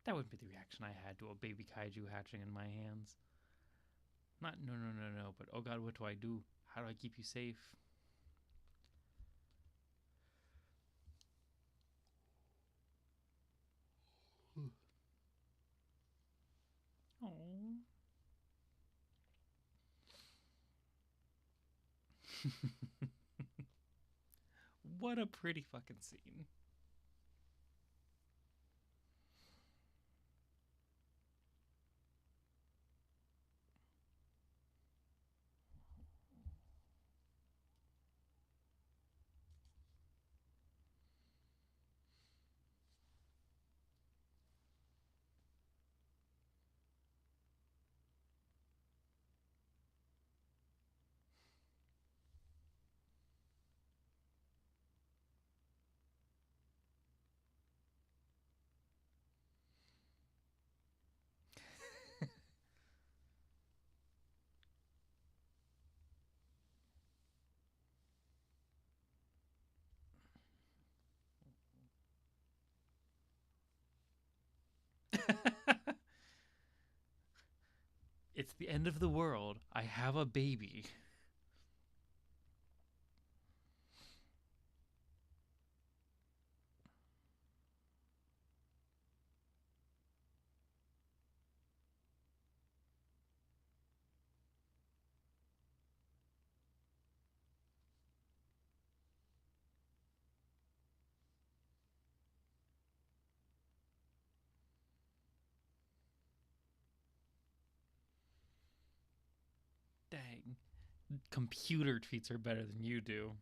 That would be the reaction I had to a baby kaiju hatching in my hands. Not no no no no, but oh god, what do I do? How do I keep you safe? Oh. What a pretty fucking scene. It's the end of the world. I have a baby. Dang. Computer tweets are better than you do.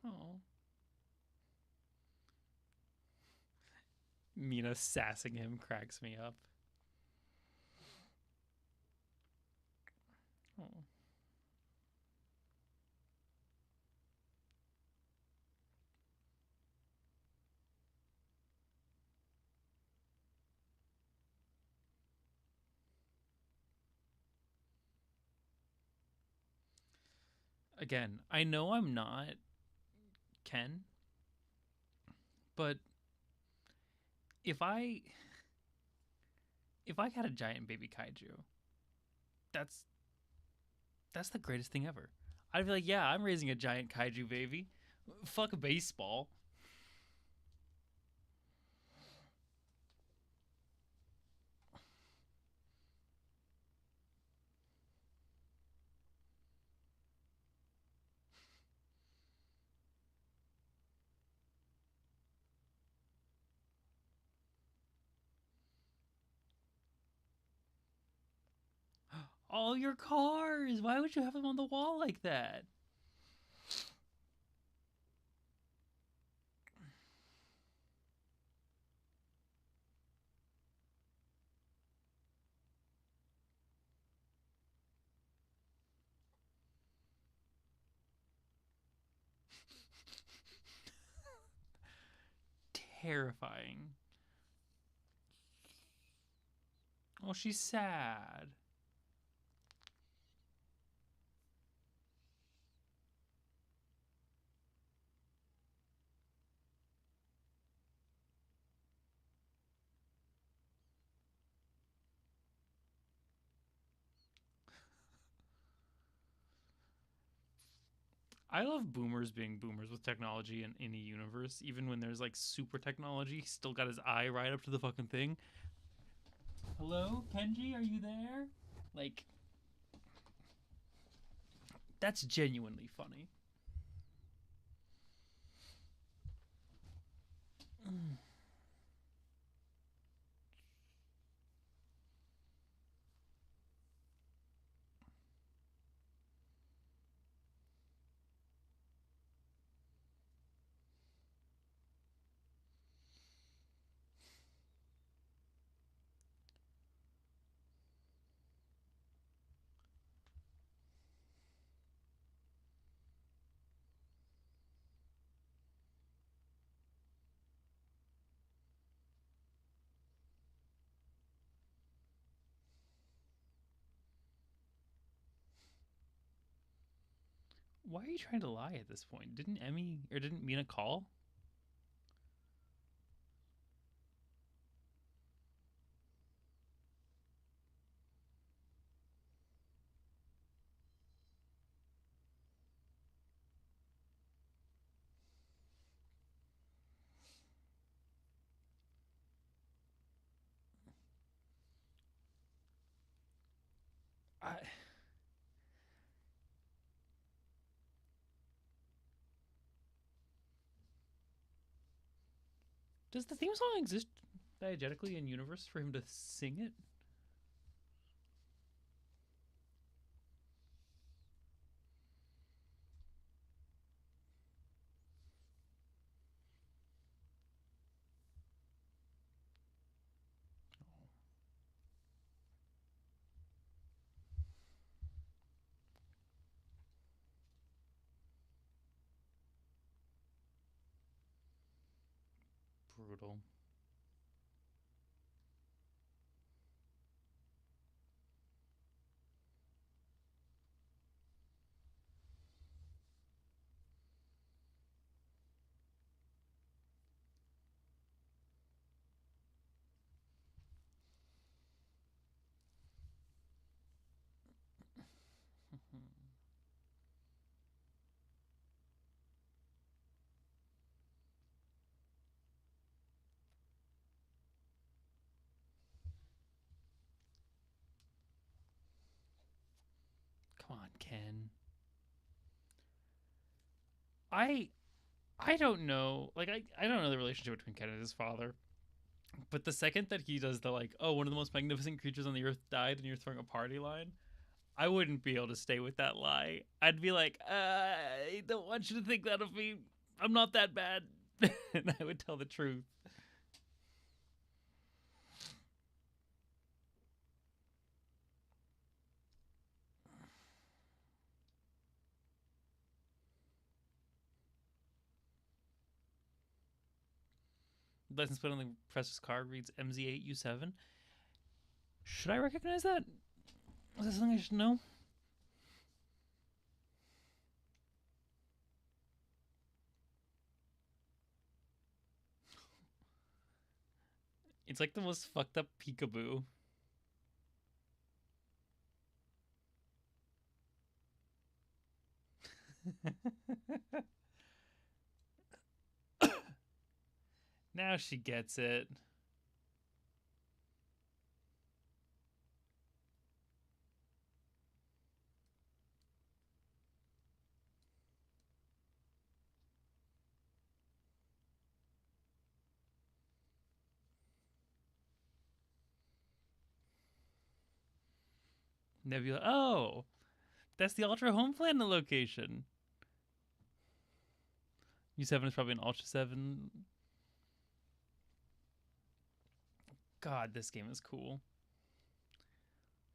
Oh. Mina sassing him cracks me up. Oh. Again, I know I'm not Ken, but if I if I had a giant baby kaiju, that's that's the greatest thing ever. I'd be like, yeah, I'm raising a giant kaiju baby. Fuck baseball. All your cars. Why would you have them on the wall like that? Terrifying. Oh, she's sad. I love boomers being boomers with technology in any universe, even when there's like super technology. He's still got his eye right up to the fucking thing. Hello, Kenji, are you there? Like, that's genuinely funny. Why are you trying to lie at this point? Didn't Mina call? I, does the theme song exist diegetically in universe for him to sing it? Brutal. Come on, Ken. I I don't know. Like I don't know the relationship between Ken and his father. But the second that he does the like, oh, one of the most magnificent creatures on the earth died and you're throwing a party line, I wouldn't be able to stay with that lie. I'd be like, I don't want you to think that of me. I'm not that bad. And I would tell the truth. License plate on the presser's card reads MZ8U7. Should I recognize that? Is that something I should know? It's like the most fucked up peekaboo. Now she gets it. Nebula. Oh, that's the Ultra Home Planet location. U7 is probably an Ultra 7. God, this game is cool.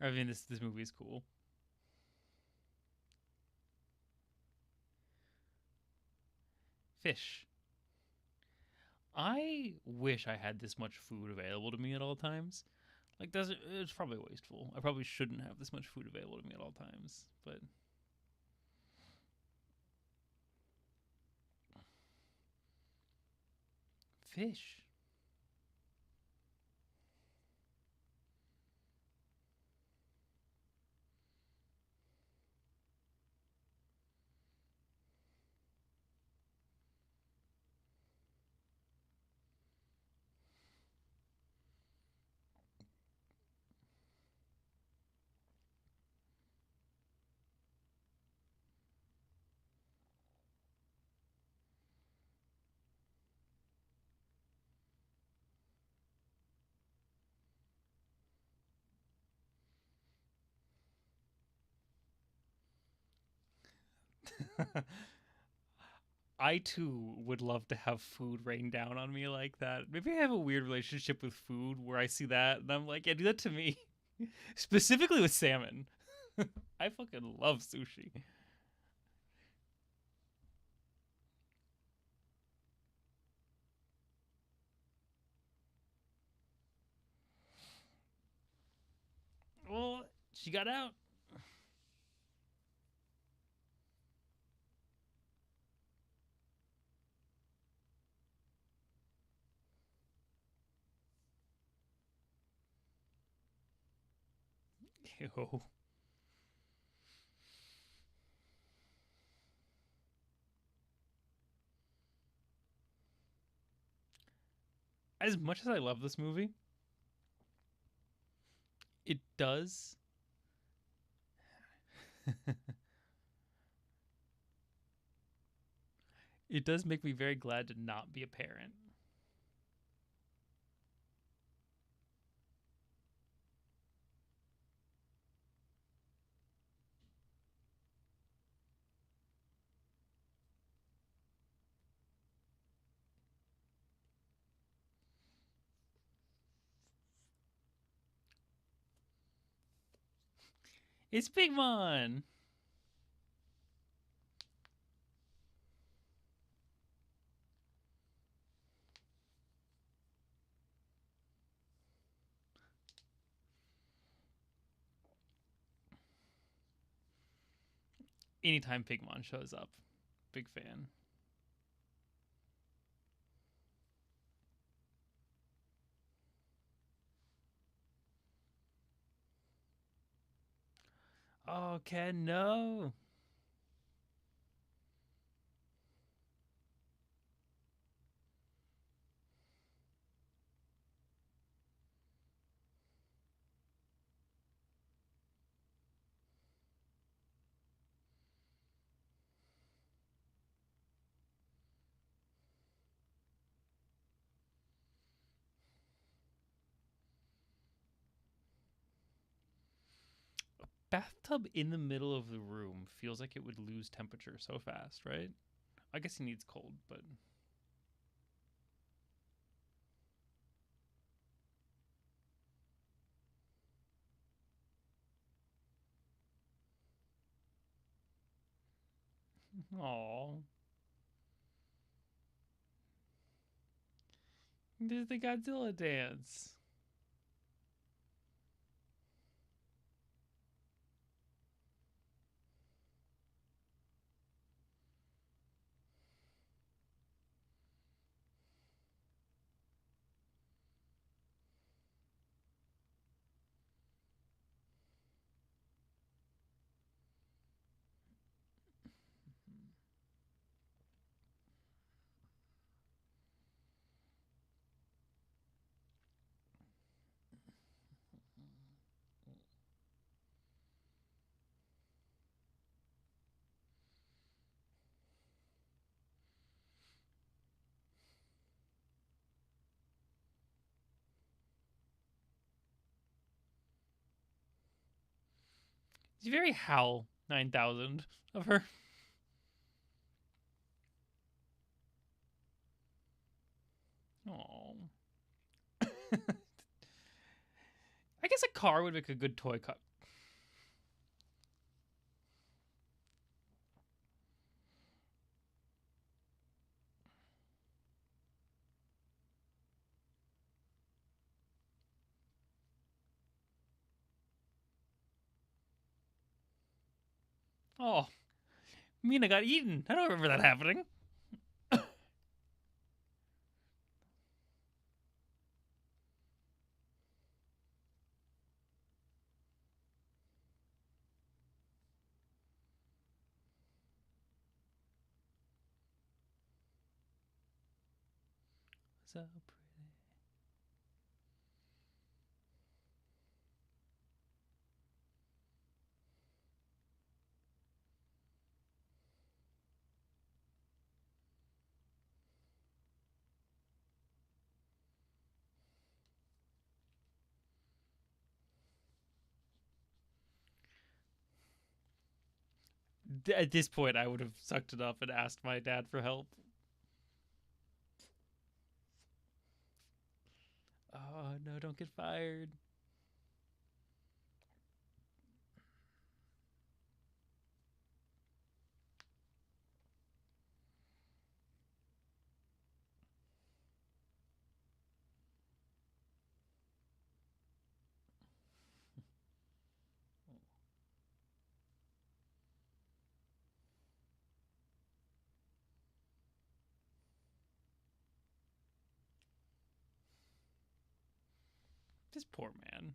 I mean, this movie is cool. Fish. I wish I had this much food available to me at all times. Like, it's probably wasteful. I probably shouldn't have this much food available to me at all times. But fish. I too would love to have food rain down on me like that. Maybe I have a weird relationship with food where I see that and I'm like, yeah, do that to me. Specifically with salmon. I fucking love sushi. Well, she got out. Ew. As much as I love this movie, it does. It does make me very glad to not be a parent. It's Pigmon! Anytime Pigmon shows up, big fan. Oh, Ken, no! Bathtub in the middle of the room feels like it would lose temperature so fast, right? I guess he needs cold, but oh, there's the Godzilla dance. It's very Hal 9000 of her. Oh. I guess a car would make a good toy car. Oh, Mina got eaten. I don't remember that happening. So pretty. At this point, I would have sucked it up and asked my dad for help. Oh, no, don't get fired. This poor man.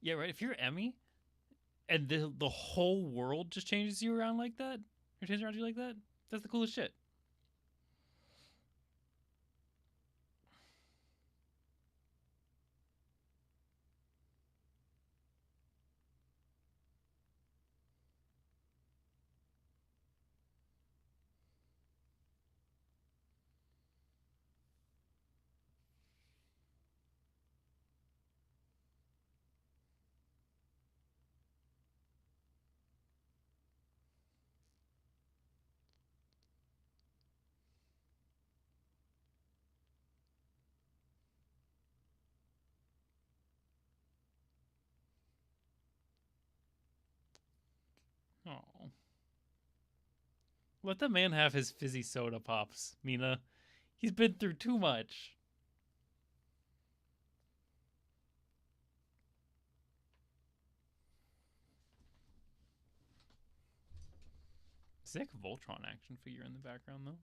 Yeah, right. If you're Emmy and the whole world just changes you around like that, or changes around you like that, that's the coolest shit. Oh, let the man have his fizzy soda pops, Mina. He's been through too much. Sick Voltron action figure in the background though.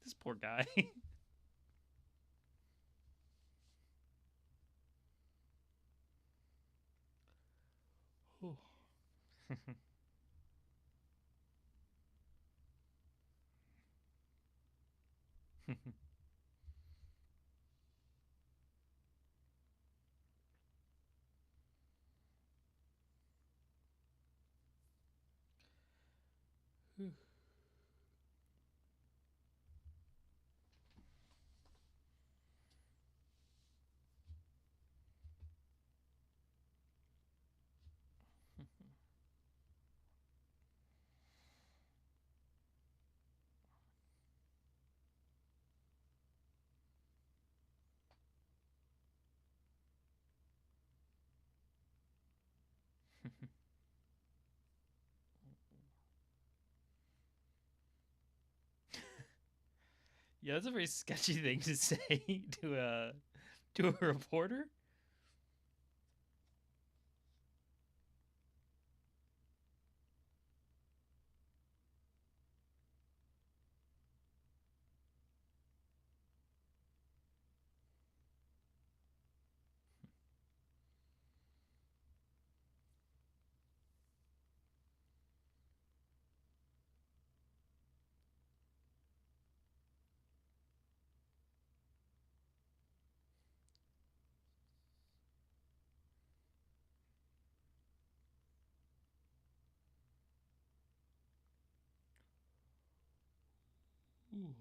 This poor guy. Yeah, that's a very sketchy thing to say to a reporter. Ooh.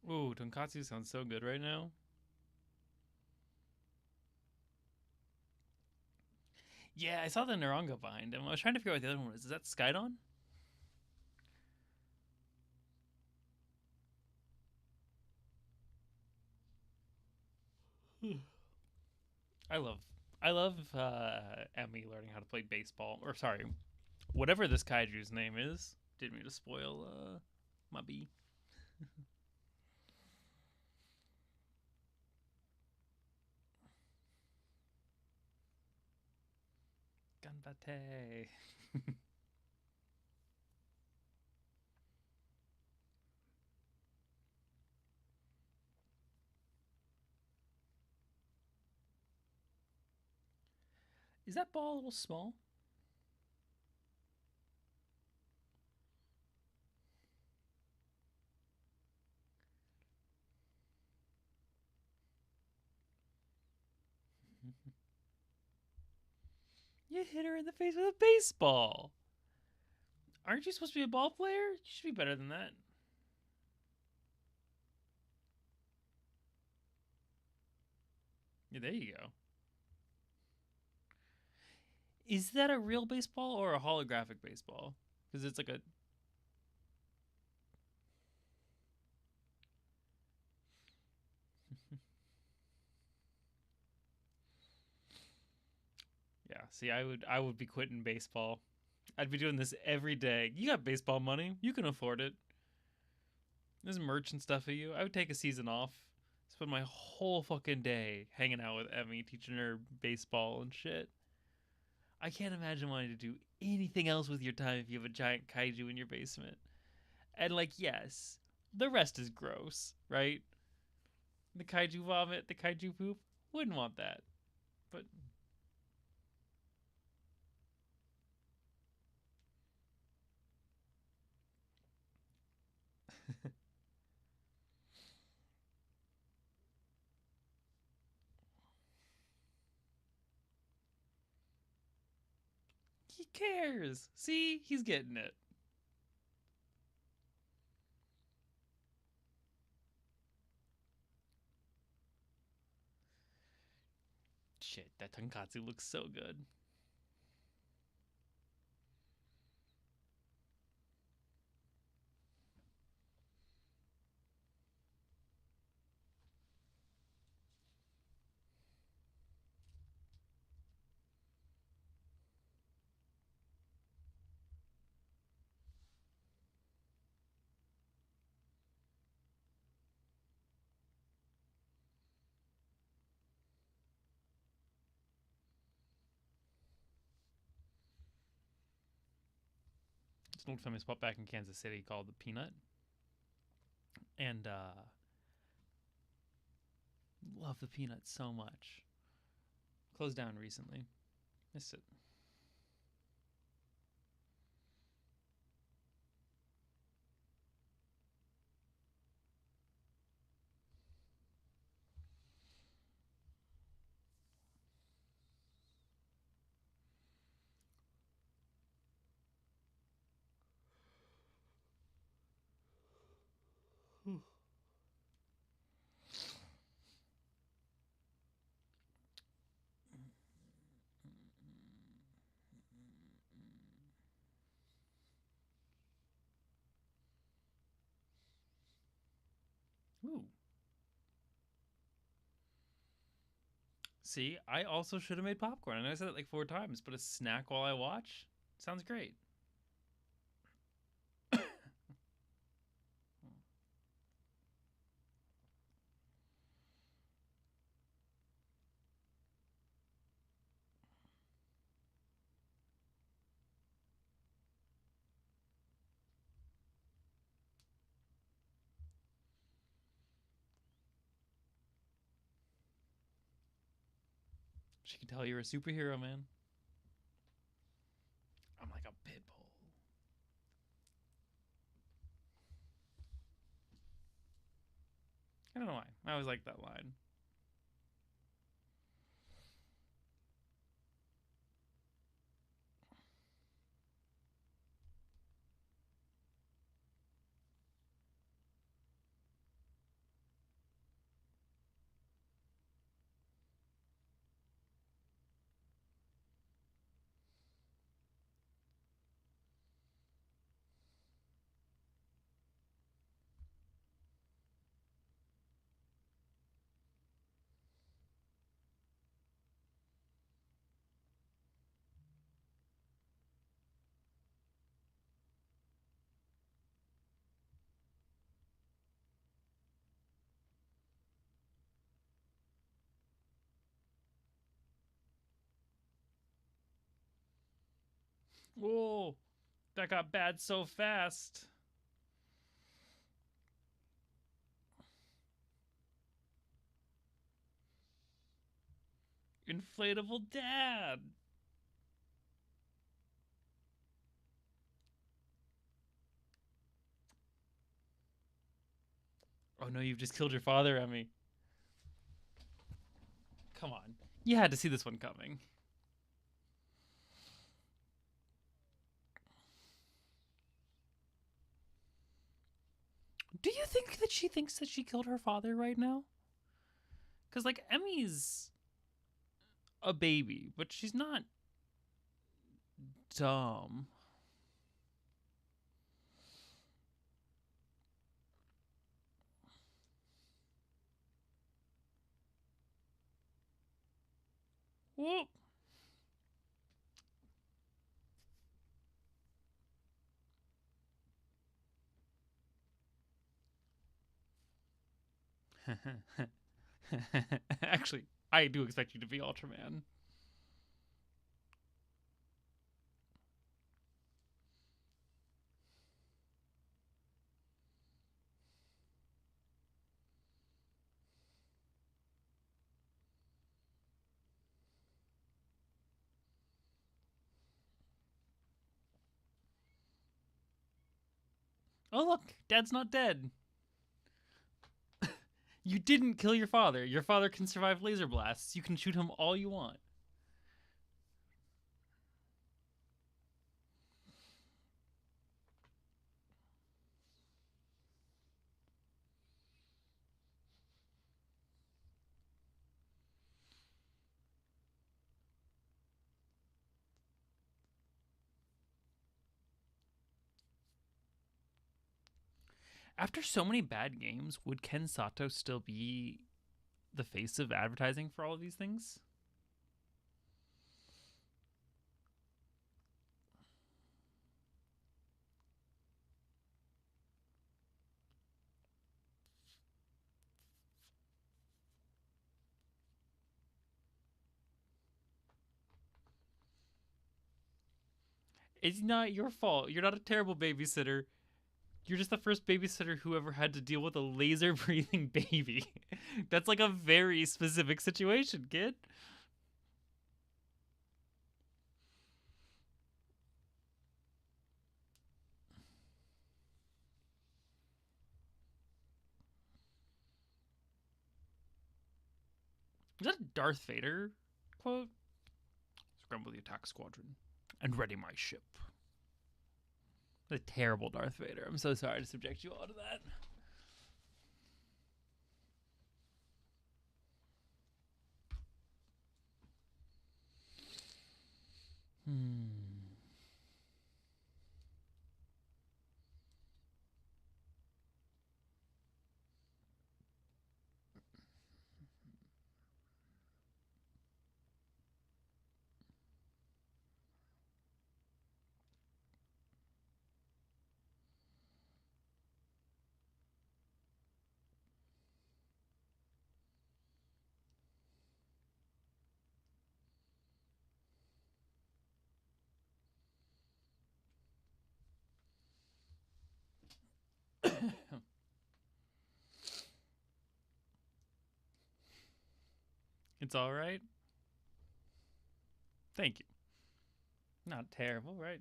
Ooh, tonkatsu sounds so good right now. Yeah, I saw the Naranga behind him. I was trying to figure out what the other one was. Is that Skydon? I love I love Emmy learning how to play baseball. Or sorry, whatever this kaiju's name is. Didn't mean to spoil my bee. Ganbate. Is that ball a little small? You hit her in the face with a baseball. Aren't you supposed to be a ball player? You should be better than that. Yeah, there you go. Is that a real baseball or a holographic baseball? Because it's like a. Yeah. See, I would be quitting baseball. I'd be doing this every day. You got baseball money. You can afford it. There's merch and stuff for you. I would take a season off. Spend my whole fucking day hanging out with Emmy, teaching her baseball and shit. I can't imagine wanting to do anything else with your time if you have a giant kaiju in your basement. And like, yes, the rest is gross, right? The kaiju vomit, the kaiju poop. Wouldn't want that. But he cares. See, he's getting it. Shit, that tonkatsu looks so good. It's an old famous spot back in Kansas City called the Peanut. And love the Peanut so much. Closed down recently. Miss it. Ooh. See, I also should have made popcorn. I know I said it like 4 times, but a snack while I watch sounds great. She can tell you're a superhero, man. I'm like a pit bull. I don't know why. I always like that line. Whoa, that got bad so fast. Inflatable dad. Oh no, you've just killed your father, Emmy. Come on. You had to see this one coming. Do you think that she thinks that she killed her father right now? Because, like, Emmy's a baby, but she's not dumb. Whoop. Actually, I do expect you to be Ultraman. Oh, look, Dad's not dead. You didn't kill your father. Your father can survive laser blasts. You can shoot him all you want. After so many bad games, would Ken Sato still be the face of advertising for all of these things? It's not your fault. You're not a terrible babysitter. You're just the first babysitter who ever had to deal with a laser breathing baby. That's like a very specific situation, kid. Is that a Darth Vader quote? Scramble the attack squadron and ready my ship. A terrible Darth Vader. I'm so sorry to subject you all to that. It's all right. Thank you. Not terrible, right?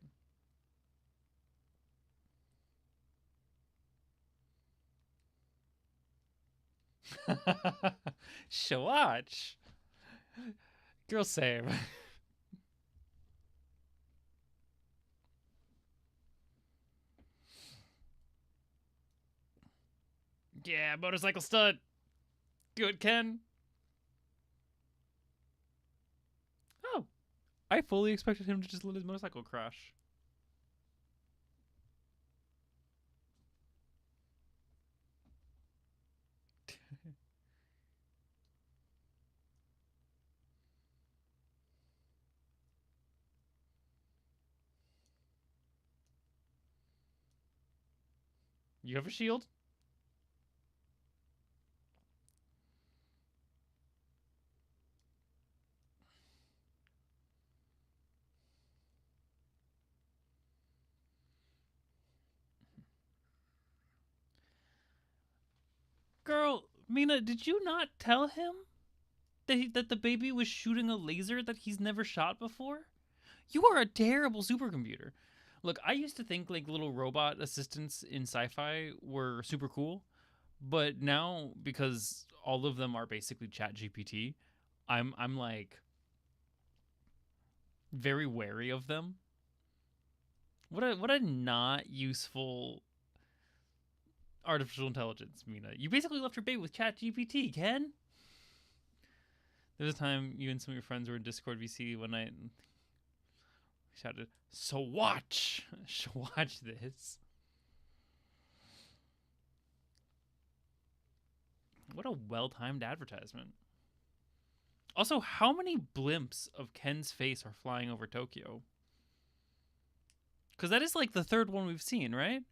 Shawatch. Girl save. Yeah, motorcycle stunt. Good, Ken. Oh, I fully expected him to just let his motorcycle crash. You have a shield? Girl, Mina, did you not tell him that the baby was shooting a laser that he's never shot before? You are a terrible supercomputer. Look, I used to think like little robot assistants in sci-fi were super cool, But now, because all of them are basically Chat GPT, I'm like very wary of them. What a not useful artificial intelligence, Mina. You basically left your baby with Chat GPT, Ken. There was a time you and some of your friends were in Discord VC one night and shouted, "So watch, watch this." What a well-timed advertisement. Also, how many blimps of Ken's face are flying over Tokyo? Because that is like the third one we've seen, right?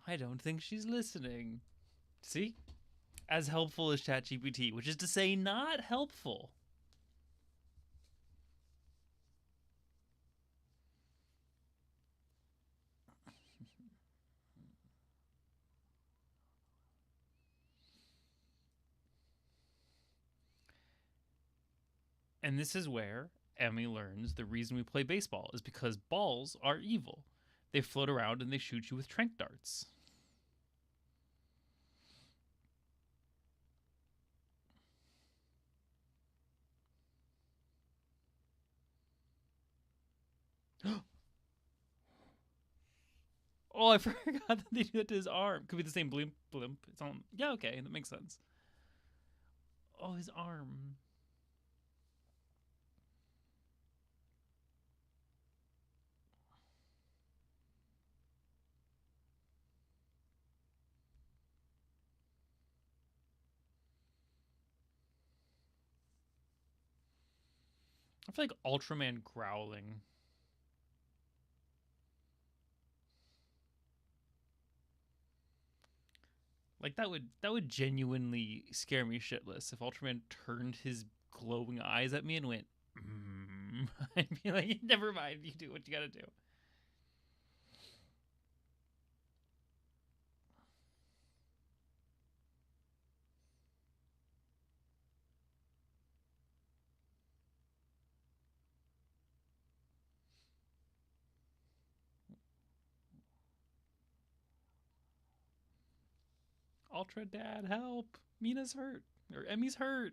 I don't think she's listening. See? As helpful as ChatGPT, which is to say, not helpful. And this is where Emmy learns the reason we play baseball is because balls are evil. They float around and they shoot you with tranq darts. Oh, I forgot that they do that to his arm. Could be the same blimp. It's on. Yeah, okay, that makes sense. Oh, his arm. I feel like Ultraman growling. Like that would genuinely scare me shitless if Ultraman turned his glowing eyes at me and went, I'd be like, never mind, you do what you gotta do. Ultra Dad, help! Mina's hurt. Or Emmy's hurt.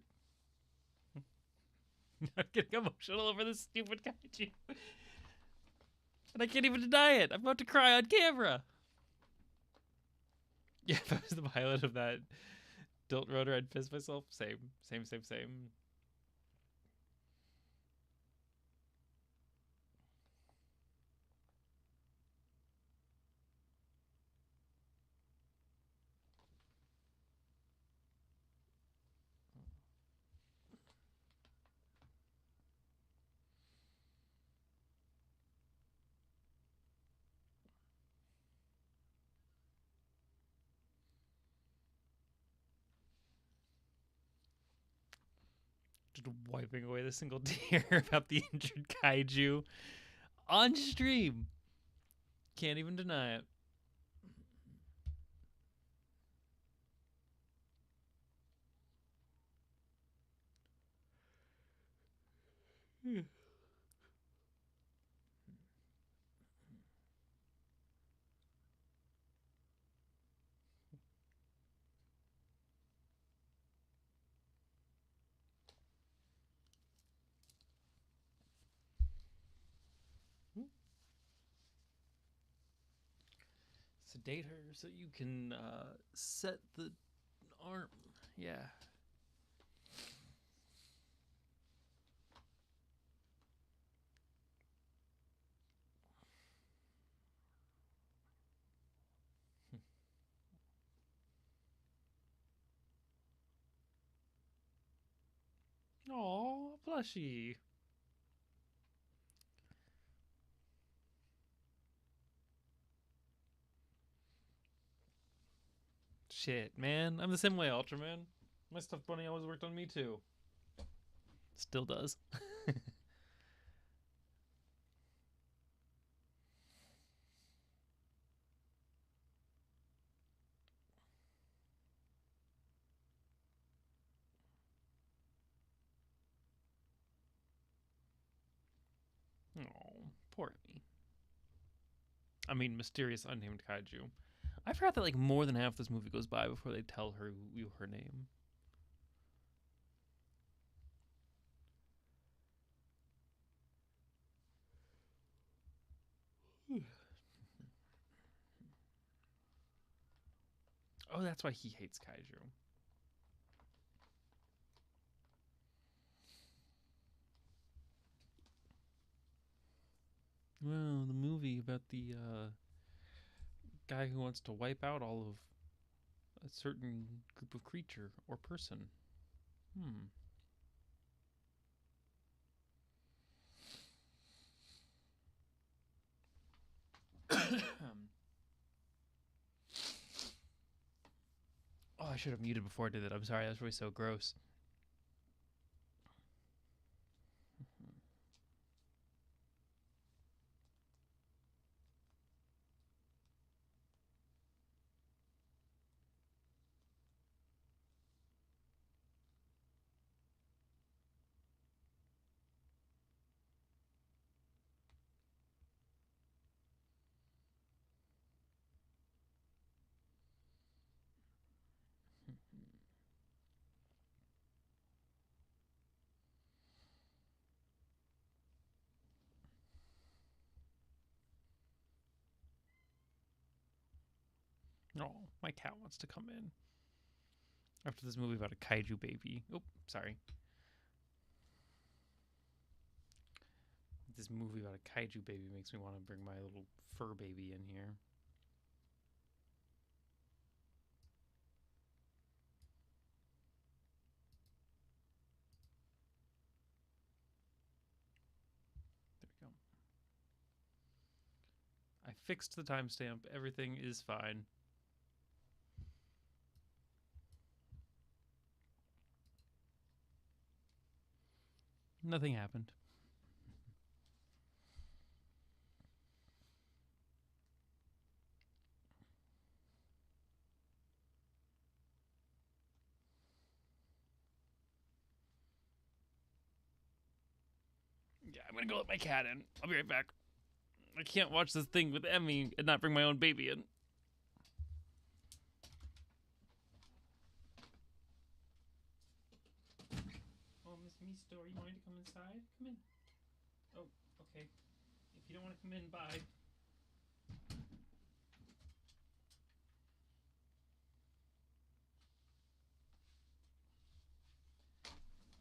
I'm getting emotional over this stupid kaiju. And I can't even deny it. I'm about to cry on camera. Yeah, if I was the pilot of that Dilt Rotor, I'd piss myself. Same. Just wiping away the single tear about the injured kaiju on stream. Can't even deny it. Sedate her so you can set the arm. Yeah. Oh, plushy. Shit, man. I'm the same way, Ultraman. My stuffed bunny always worked on me too. Still does. Oh, poor me. I mean, mysterious unnamed kaiju. I forgot that like more than half this movie goes by before they tell her her name. Oh, that's why he hates kaiju. Well, the movie about the guy who wants to wipe out all of a certain group of creature or person. Hmm. Oh, I should have muted before I did that. I'm sorry. That's really so gross. Oh, my cat wants to come in. After this movie about a kaiju baby. Oh, sorry. This movie about a kaiju baby makes me want to bring my little fur baby in here. There we go. I fixed the timestamp. Everything is fine. Nothing happened. Yeah, I'm gonna go let my cat in. I'll be right back. I can't watch this thing with Emmy and not bring my own baby in. Oh, Miss Misto, are you wanting to come inside? Come in. Oh, okay. If you don't want to come in, bye.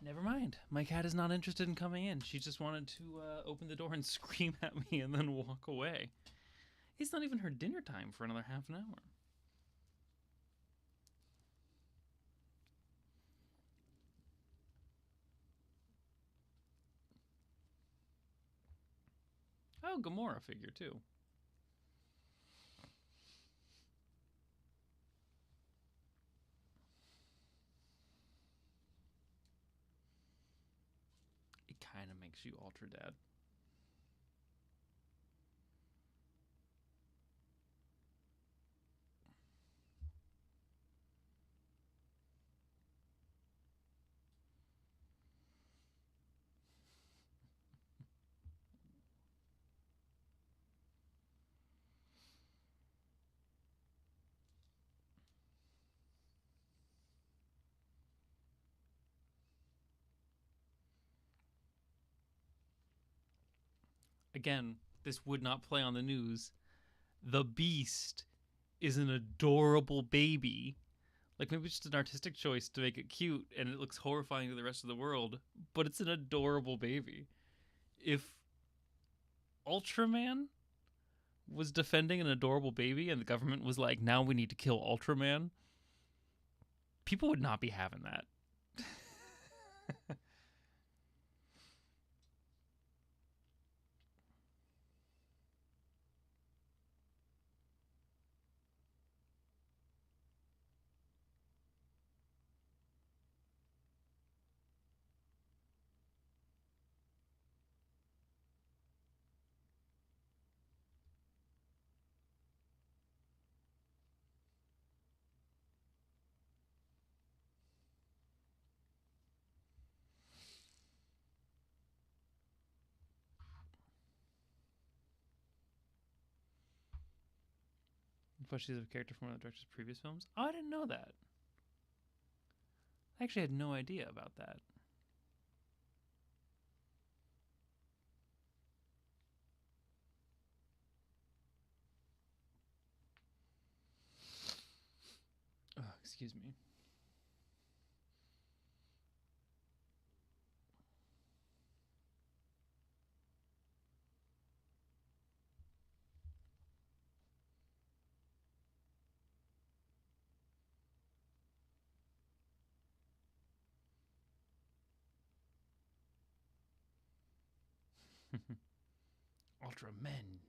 Never mind. My cat is not interested in coming in. She just wanted to open the door and scream at me and then walk away. It's not even her dinner time for another half an hour. Oh, Gamora figure too. It kind of makes you Ultra Dad. Again, this would not play on the news. The Beast is an adorable baby. Like, maybe it's just an artistic choice to make it cute and it looks horrifying to the rest of the world, but it's an adorable baby. If Ultraman was defending an adorable baby and the government was like, now we need to kill Ultraman, people would not be having that. plushies of a character from one of the director's previous films. Oh, I didn't know that. I actually had no idea about that. Oh, excuse me. Ultraman.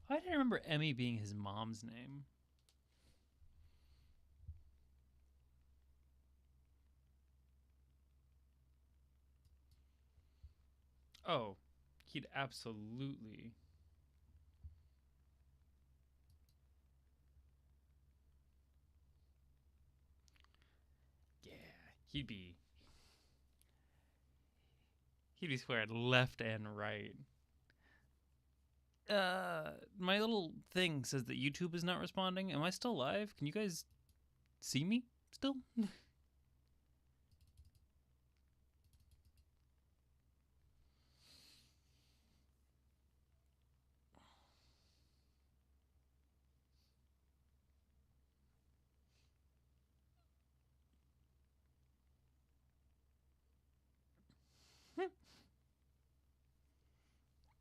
I didn't remember Emmy being his mom's name. Oh, he'd absolutely. Yeah, he'd be. He'd be squared left and right. My little thing says that YouTube is not responding. Am I still live? Can you guys see me still?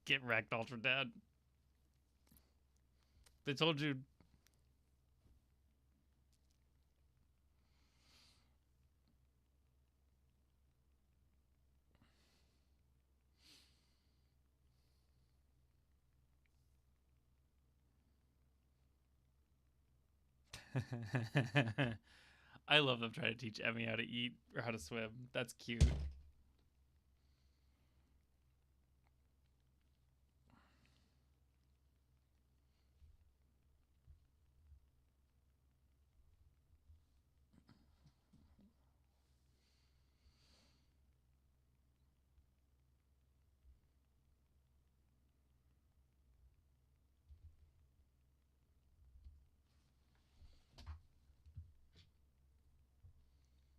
Get wrecked, Ultra Dad. They told you. I love them trying to teach Emmy how to eat or how to swim. That's cute.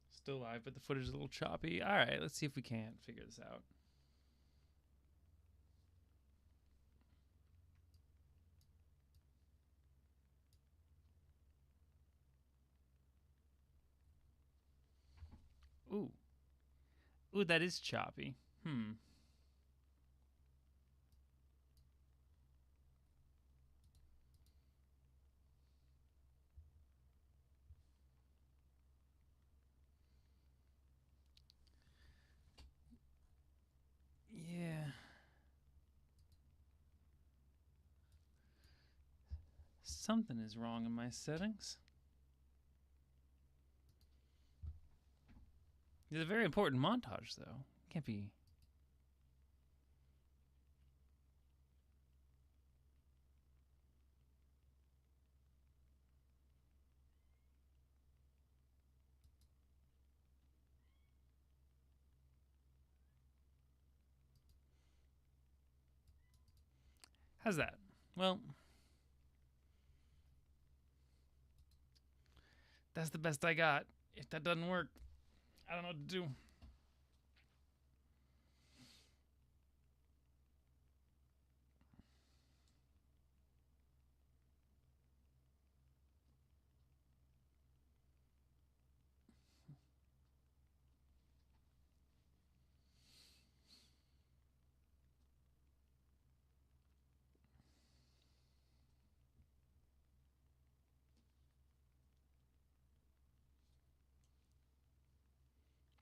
Still live, but the footage is a little choppy. All right, let's see if we can't figure this out. Ooh. Ooh, that is choppy. Yeah. Something is wrong in my settings. It's a very important montage, though. Can't be. How's that? Well, that's the best I got. If that doesn't work, I don't know what to do.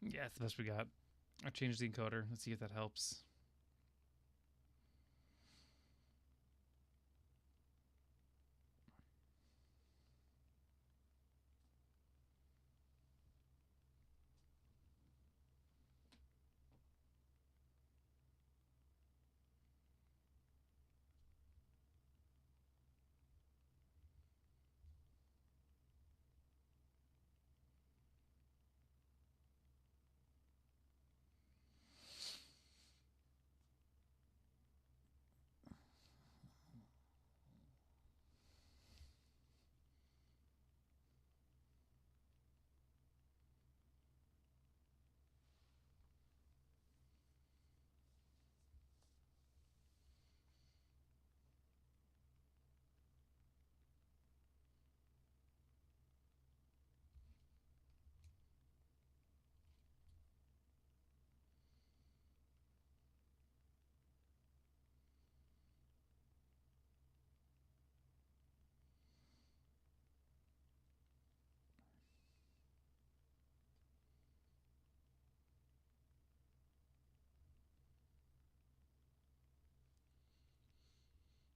Yeah, it's the best we got. I changed the encoder. Let's see if that helps.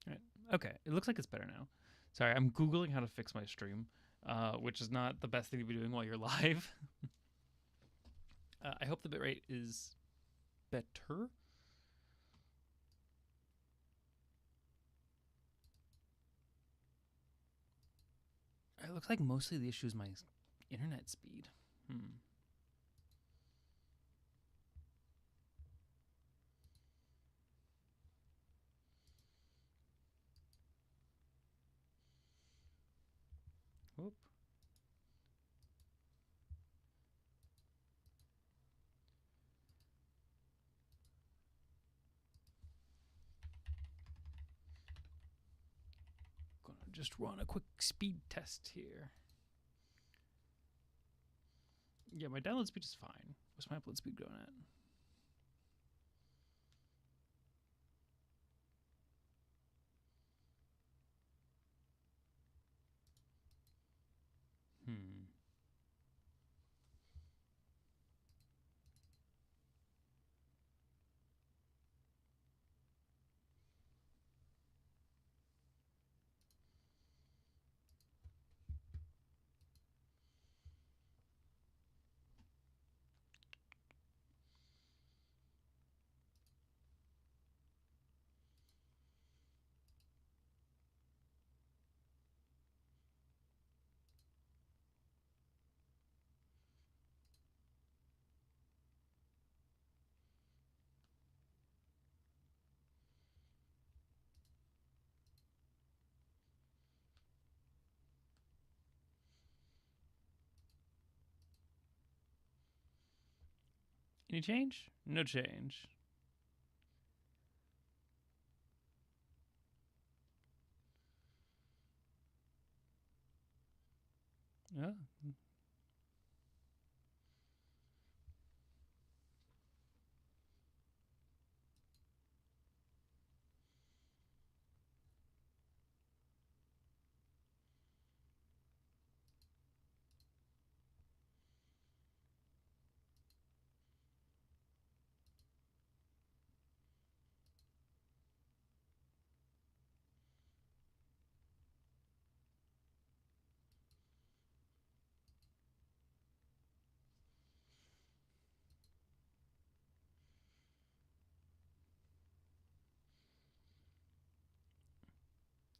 All right. Okay, it looks like it's better now. Sorry, I'm Googling how to fix my stream, which is not the best thing to be doing while you're live. I hope the bitrate is better. It looks like mostly the issue is my internet speed. Whoop. Gonna just run a quick speed test here. Yeah, my download speed is fine. What's my upload speed going at? Any change? No change. Yeah.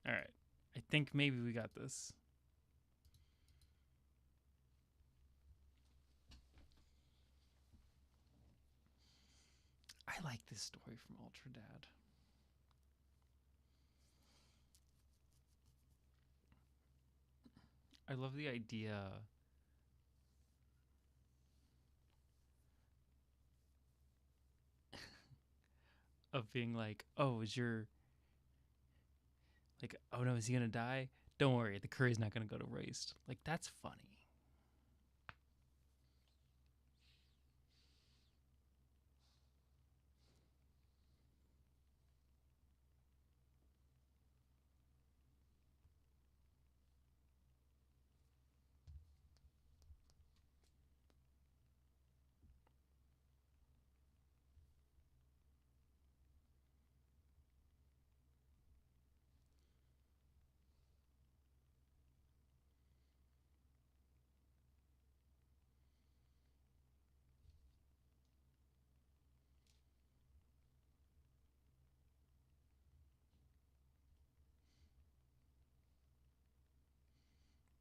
All right. I think maybe we got this. I like this story from Ultra Dad. I love the idea of being like, oh, is your like, oh no, is he gonna die? Don't worry, the curry's not gonna go to waste. Like, that's funny.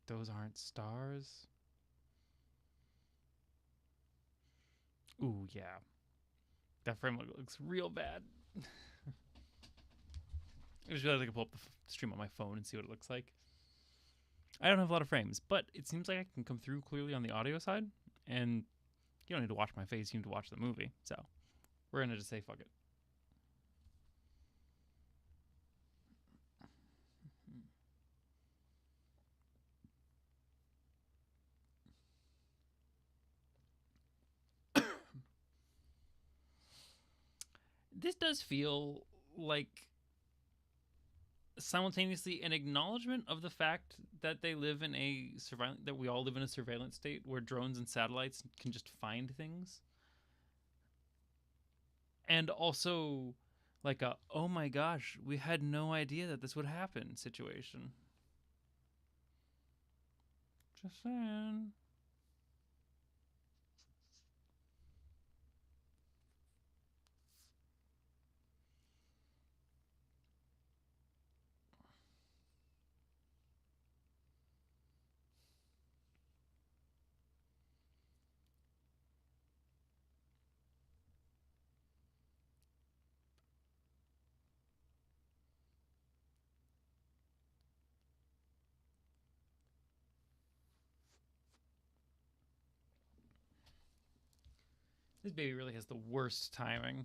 Those aren't stars. Ooh, yeah. That frame looks real bad. I just realized I could pull up the stream on my phone and see what it looks like. I don't have a lot of frames, but it seems like I can come through clearly on the audio side, and you don't need to watch my face, you need to watch the movie. So we're going to just say fuck it. This does feel like simultaneously an acknowledgement of the fact that they live in a surveillance, that we all live in a surveillance state where drones and satellites can just find things, and also like a oh my gosh, we had no idea that this would happen situation. Just saying. This baby really has the worst timing.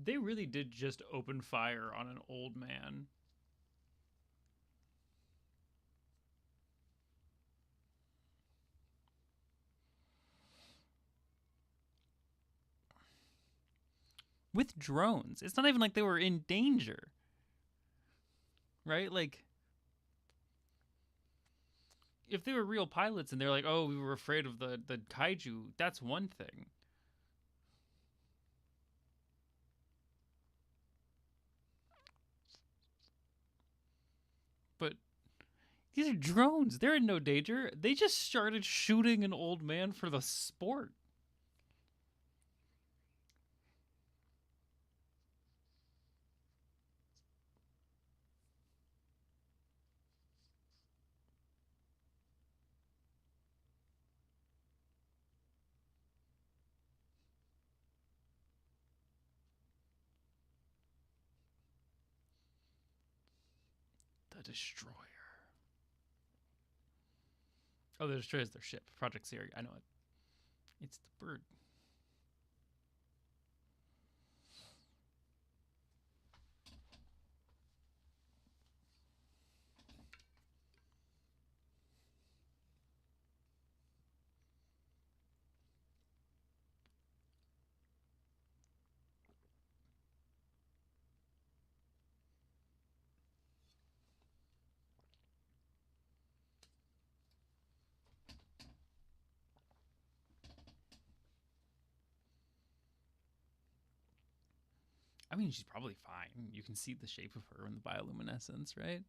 They really did just open fire on an old man. With drones. It's not even like they were in danger. Right? Like, if they were real pilots and they're like, oh, we were afraid of the kaiju, that's one thing. But these are drones. They're in no danger. They just started shooting an old man for the sport. The Destroyer. Oh, the Destroyer is their ship. Project Siri. I know it. It's the bird. I mean, she's probably fine. You can see the shape of her in the bioluminescence, right?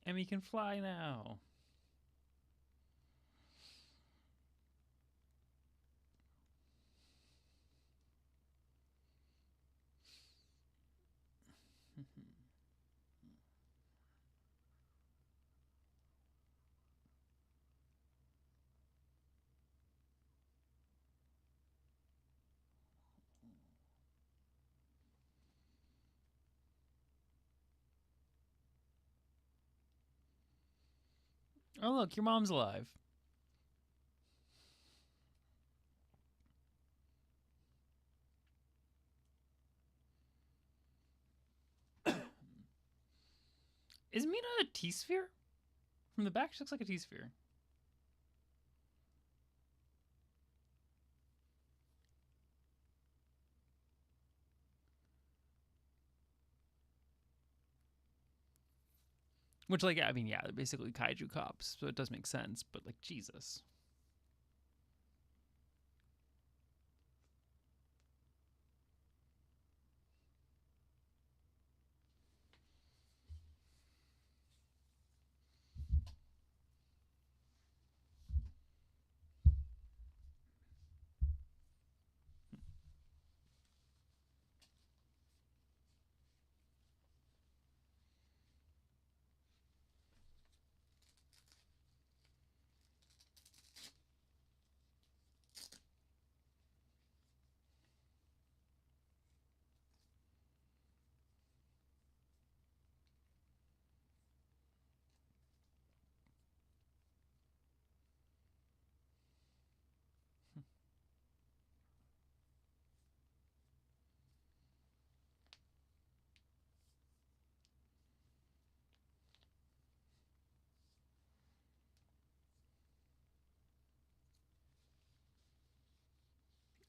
Emmy can fly now. Oh, look, your mom's alive. Is Mina a T-sphere? From the back, she looks like a T-sphere. Which, like, I mean, yeah, they're basically kaiju cops, so it does make sense. But like, Jesus.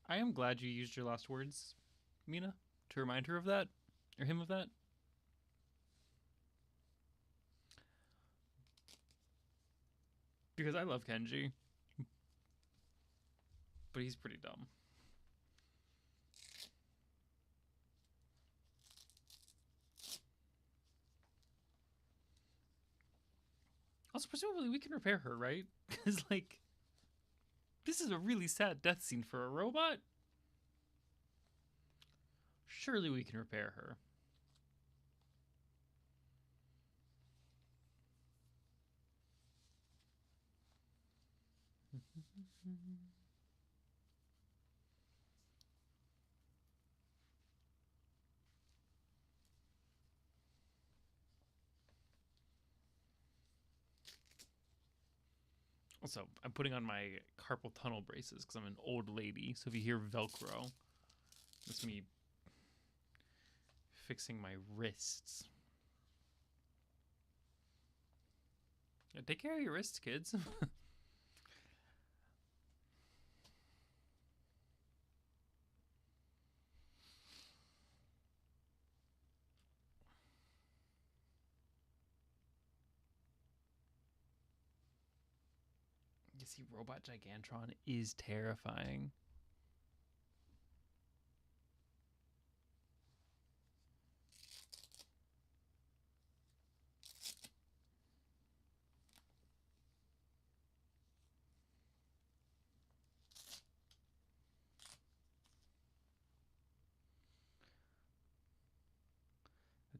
I am glad you used your last words, Mina, to remind her of that, or him of that. Because I love Kenji, but he's pretty dumb. Also, presumably we can repair her, right? Because, like, this is a really sad death scene for a robot. Surely we can repair her. Also, I'm putting on my carpal tunnel braces because I'm an old lady. So if you hear Velcro, that's me fixing my wrists. Yeah, take care of your wrists, kids. You see, Robot Gigantron is terrifying.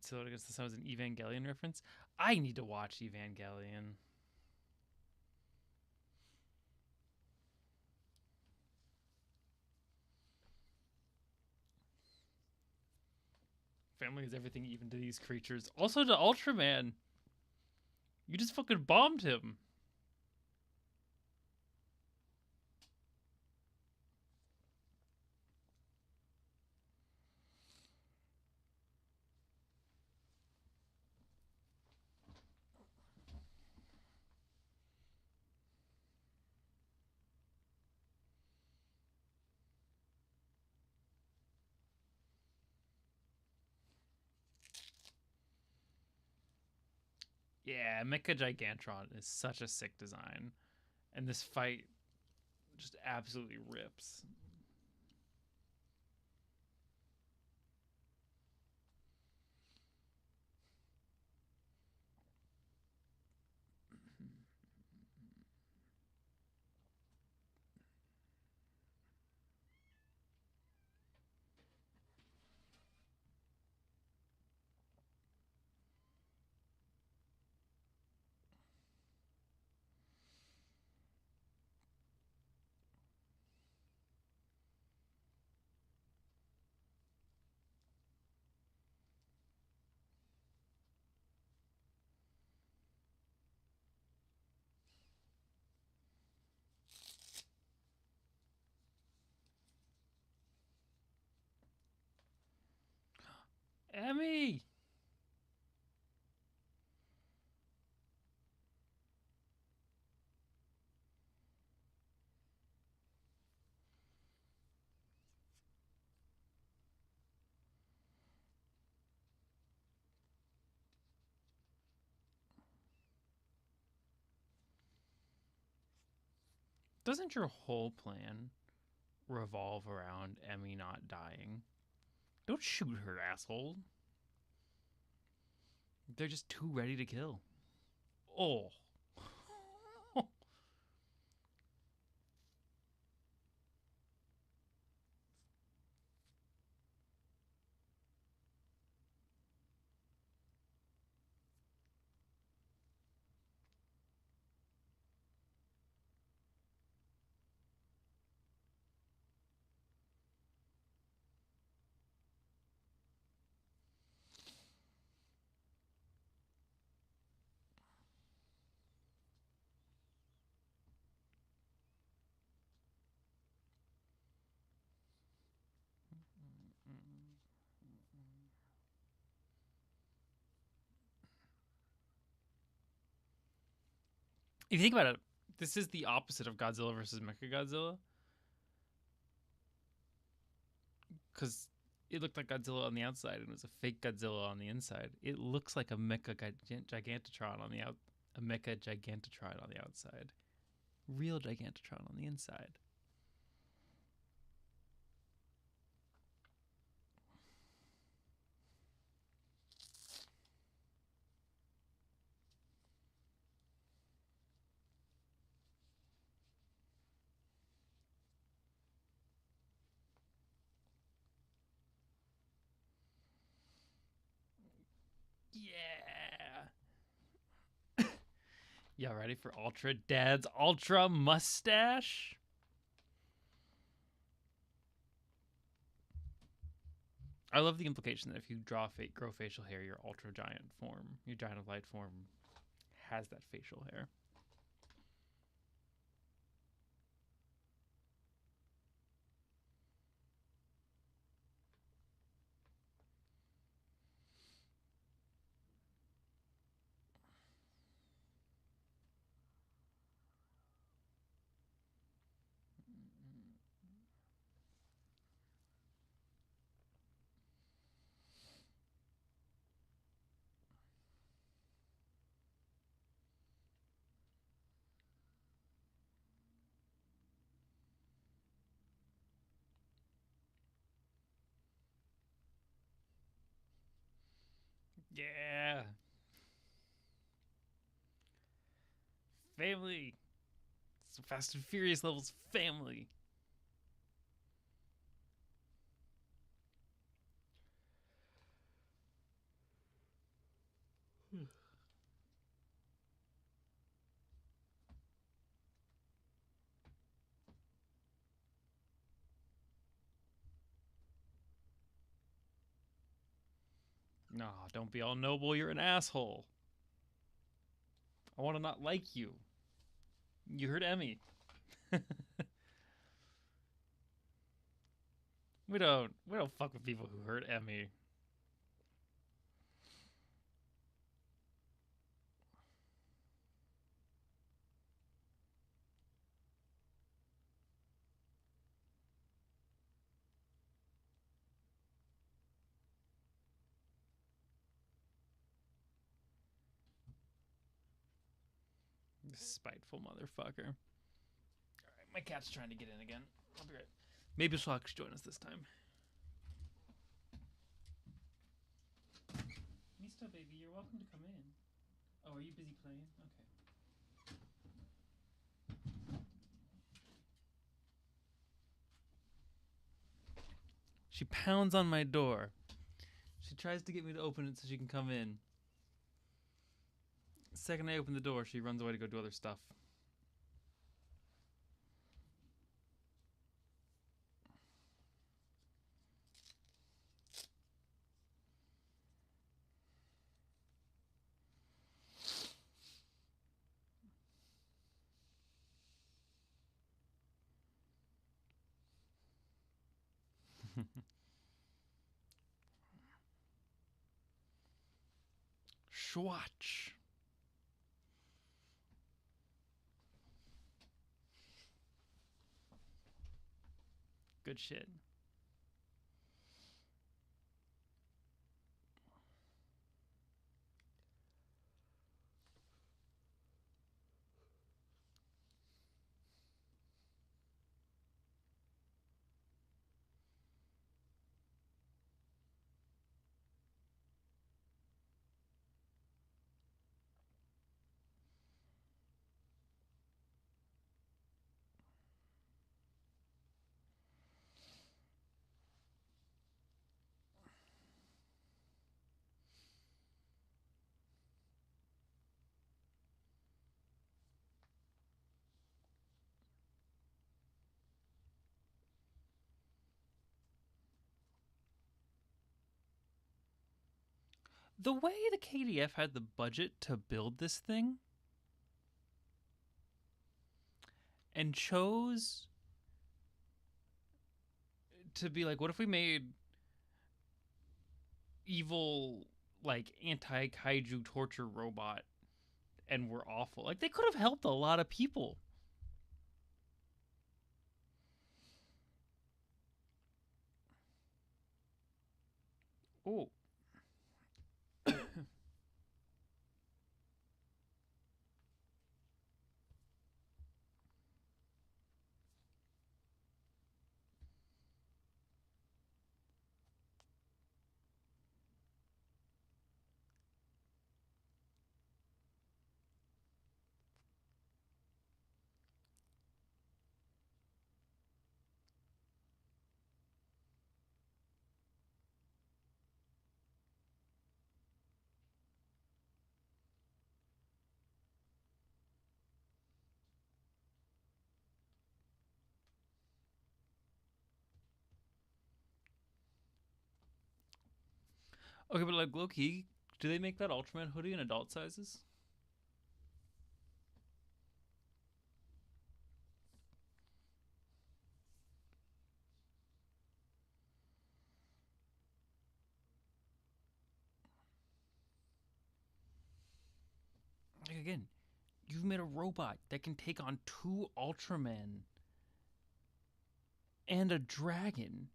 So I guess this was an Evangelion reference. I need to watch Evangelion. Family is everything, even to these creatures. Also to Ultraman. You just fucking bombed him. Yeah, Mecha Gigantron is such a sick design. And this fight just absolutely rips. Emmy! Doesn't your whole plan revolve around Emmy not dying? Don't shoot her, asshole. They're just too ready to kill. Oh. If you think about it, this is the opposite of Godzilla versus Mechagodzilla. Because it looked like Godzilla on the outside and it was a fake Godzilla on the inside. It looks like a Mecha Gigantotron on the a Mecha Gigantotron on the outside. Real Gigantotron on the inside. Yeah. Y'all ready for Ultra Dad's Ultra Mustache? I love the implication that if you grow facial hair, your ultra giant form, your giant of light form, has that facial hair. Yeah. Family. It's Fast and Furious levels family. No, don't be all noble. You're an asshole. I want to not like you. You heard Emmy. We don't fuck with people who hurt Emmy. Spiteful motherfucker. Alright, my cat's trying to get in again. I'll be right. Maybe she'll actually join us this time. Misto baby, you're welcome to come in. Oh, are you busy playing? Okay. She pounds on my door. She tries to get me to open it so she can come in. The second I open the door, she runs away to go do other stuff. Schwatch. Good shit. The way the KDF had the budget to build this thing and chose to be like, what if we made evil, like, anti kaiju torture robot and we're awful? Like, they could have helped a lot of people. Oh. Okay, but like, low key, do they make that Ultraman hoodie in adult sizes? Like, again, you've made a robot that can take on 2 Ultramen and a dragon.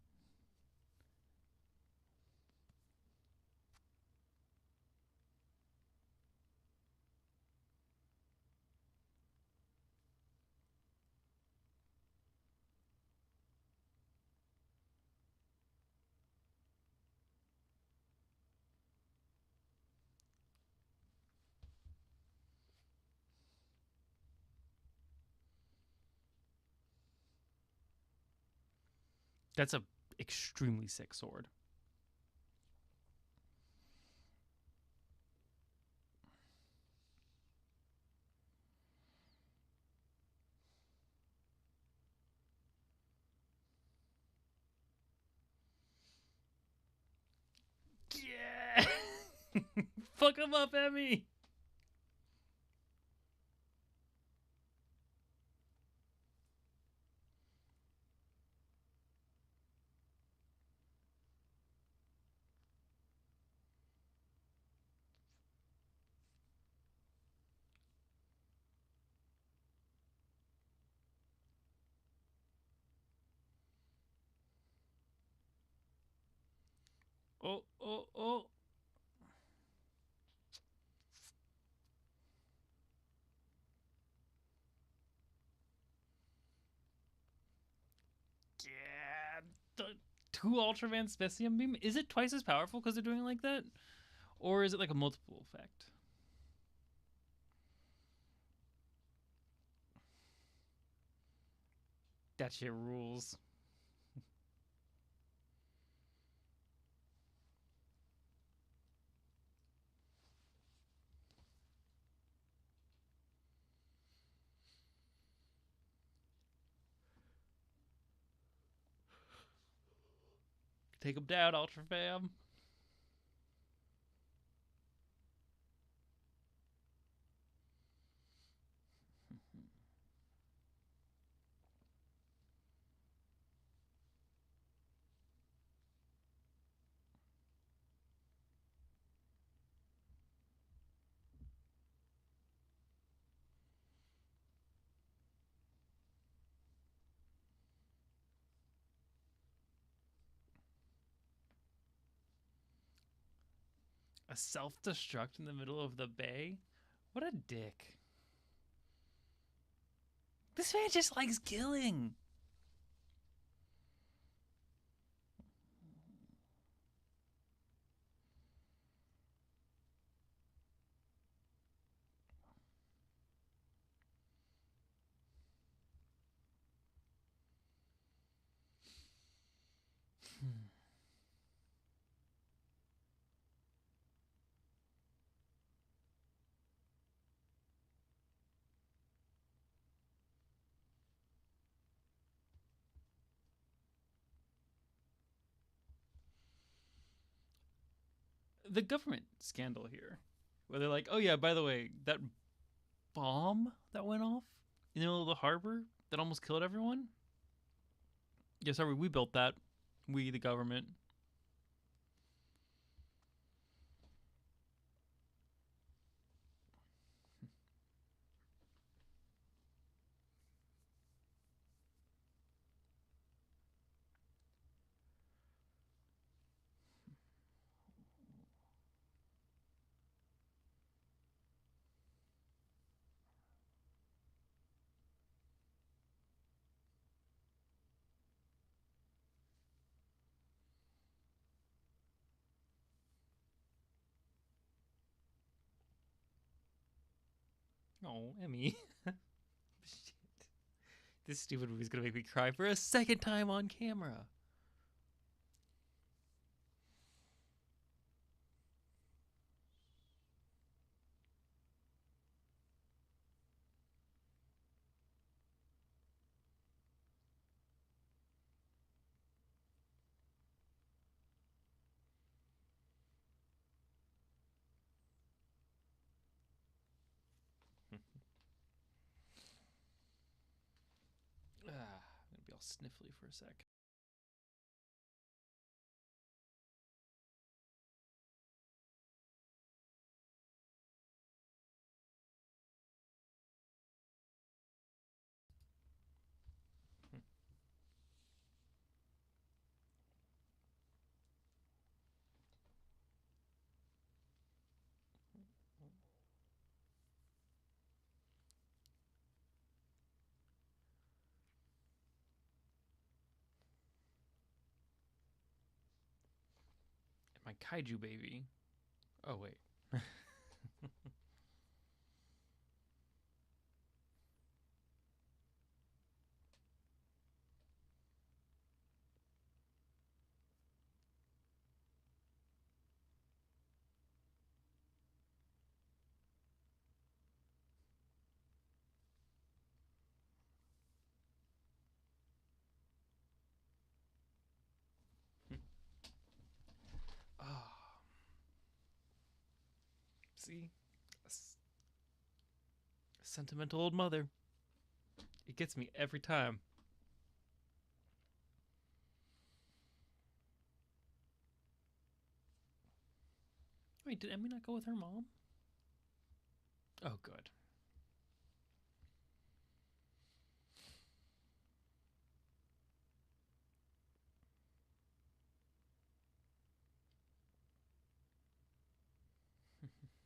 That's a extremely sick sword. Yeah. Fuck him up, Emmy. Oh, oh, oh. Yeah. The 2 Ultraman Specium Beam? Is it twice as powerful because they're doing it like that? Or is it like a multiple effect? That shit rules. Take him down, Ultra Fam. A self destruct in the middle of the bay? What a dick. This man just likes killing. the government scandal here, where they're like, oh yeah, by the way, that bomb that went off in the middle of the harbor that almost killed everyone. Yeah, sorry, we built that. We, the government. Oh, Emmy. Shit. This stupid movie's gonna make me cry for a second time on camera. I'm gonna be all sniffly for a sec. My kaiju baby. Oh wait. Oh, see, sentimental old mother. It gets me every time. Wait, did Emmy not go with her mom? Oh, good.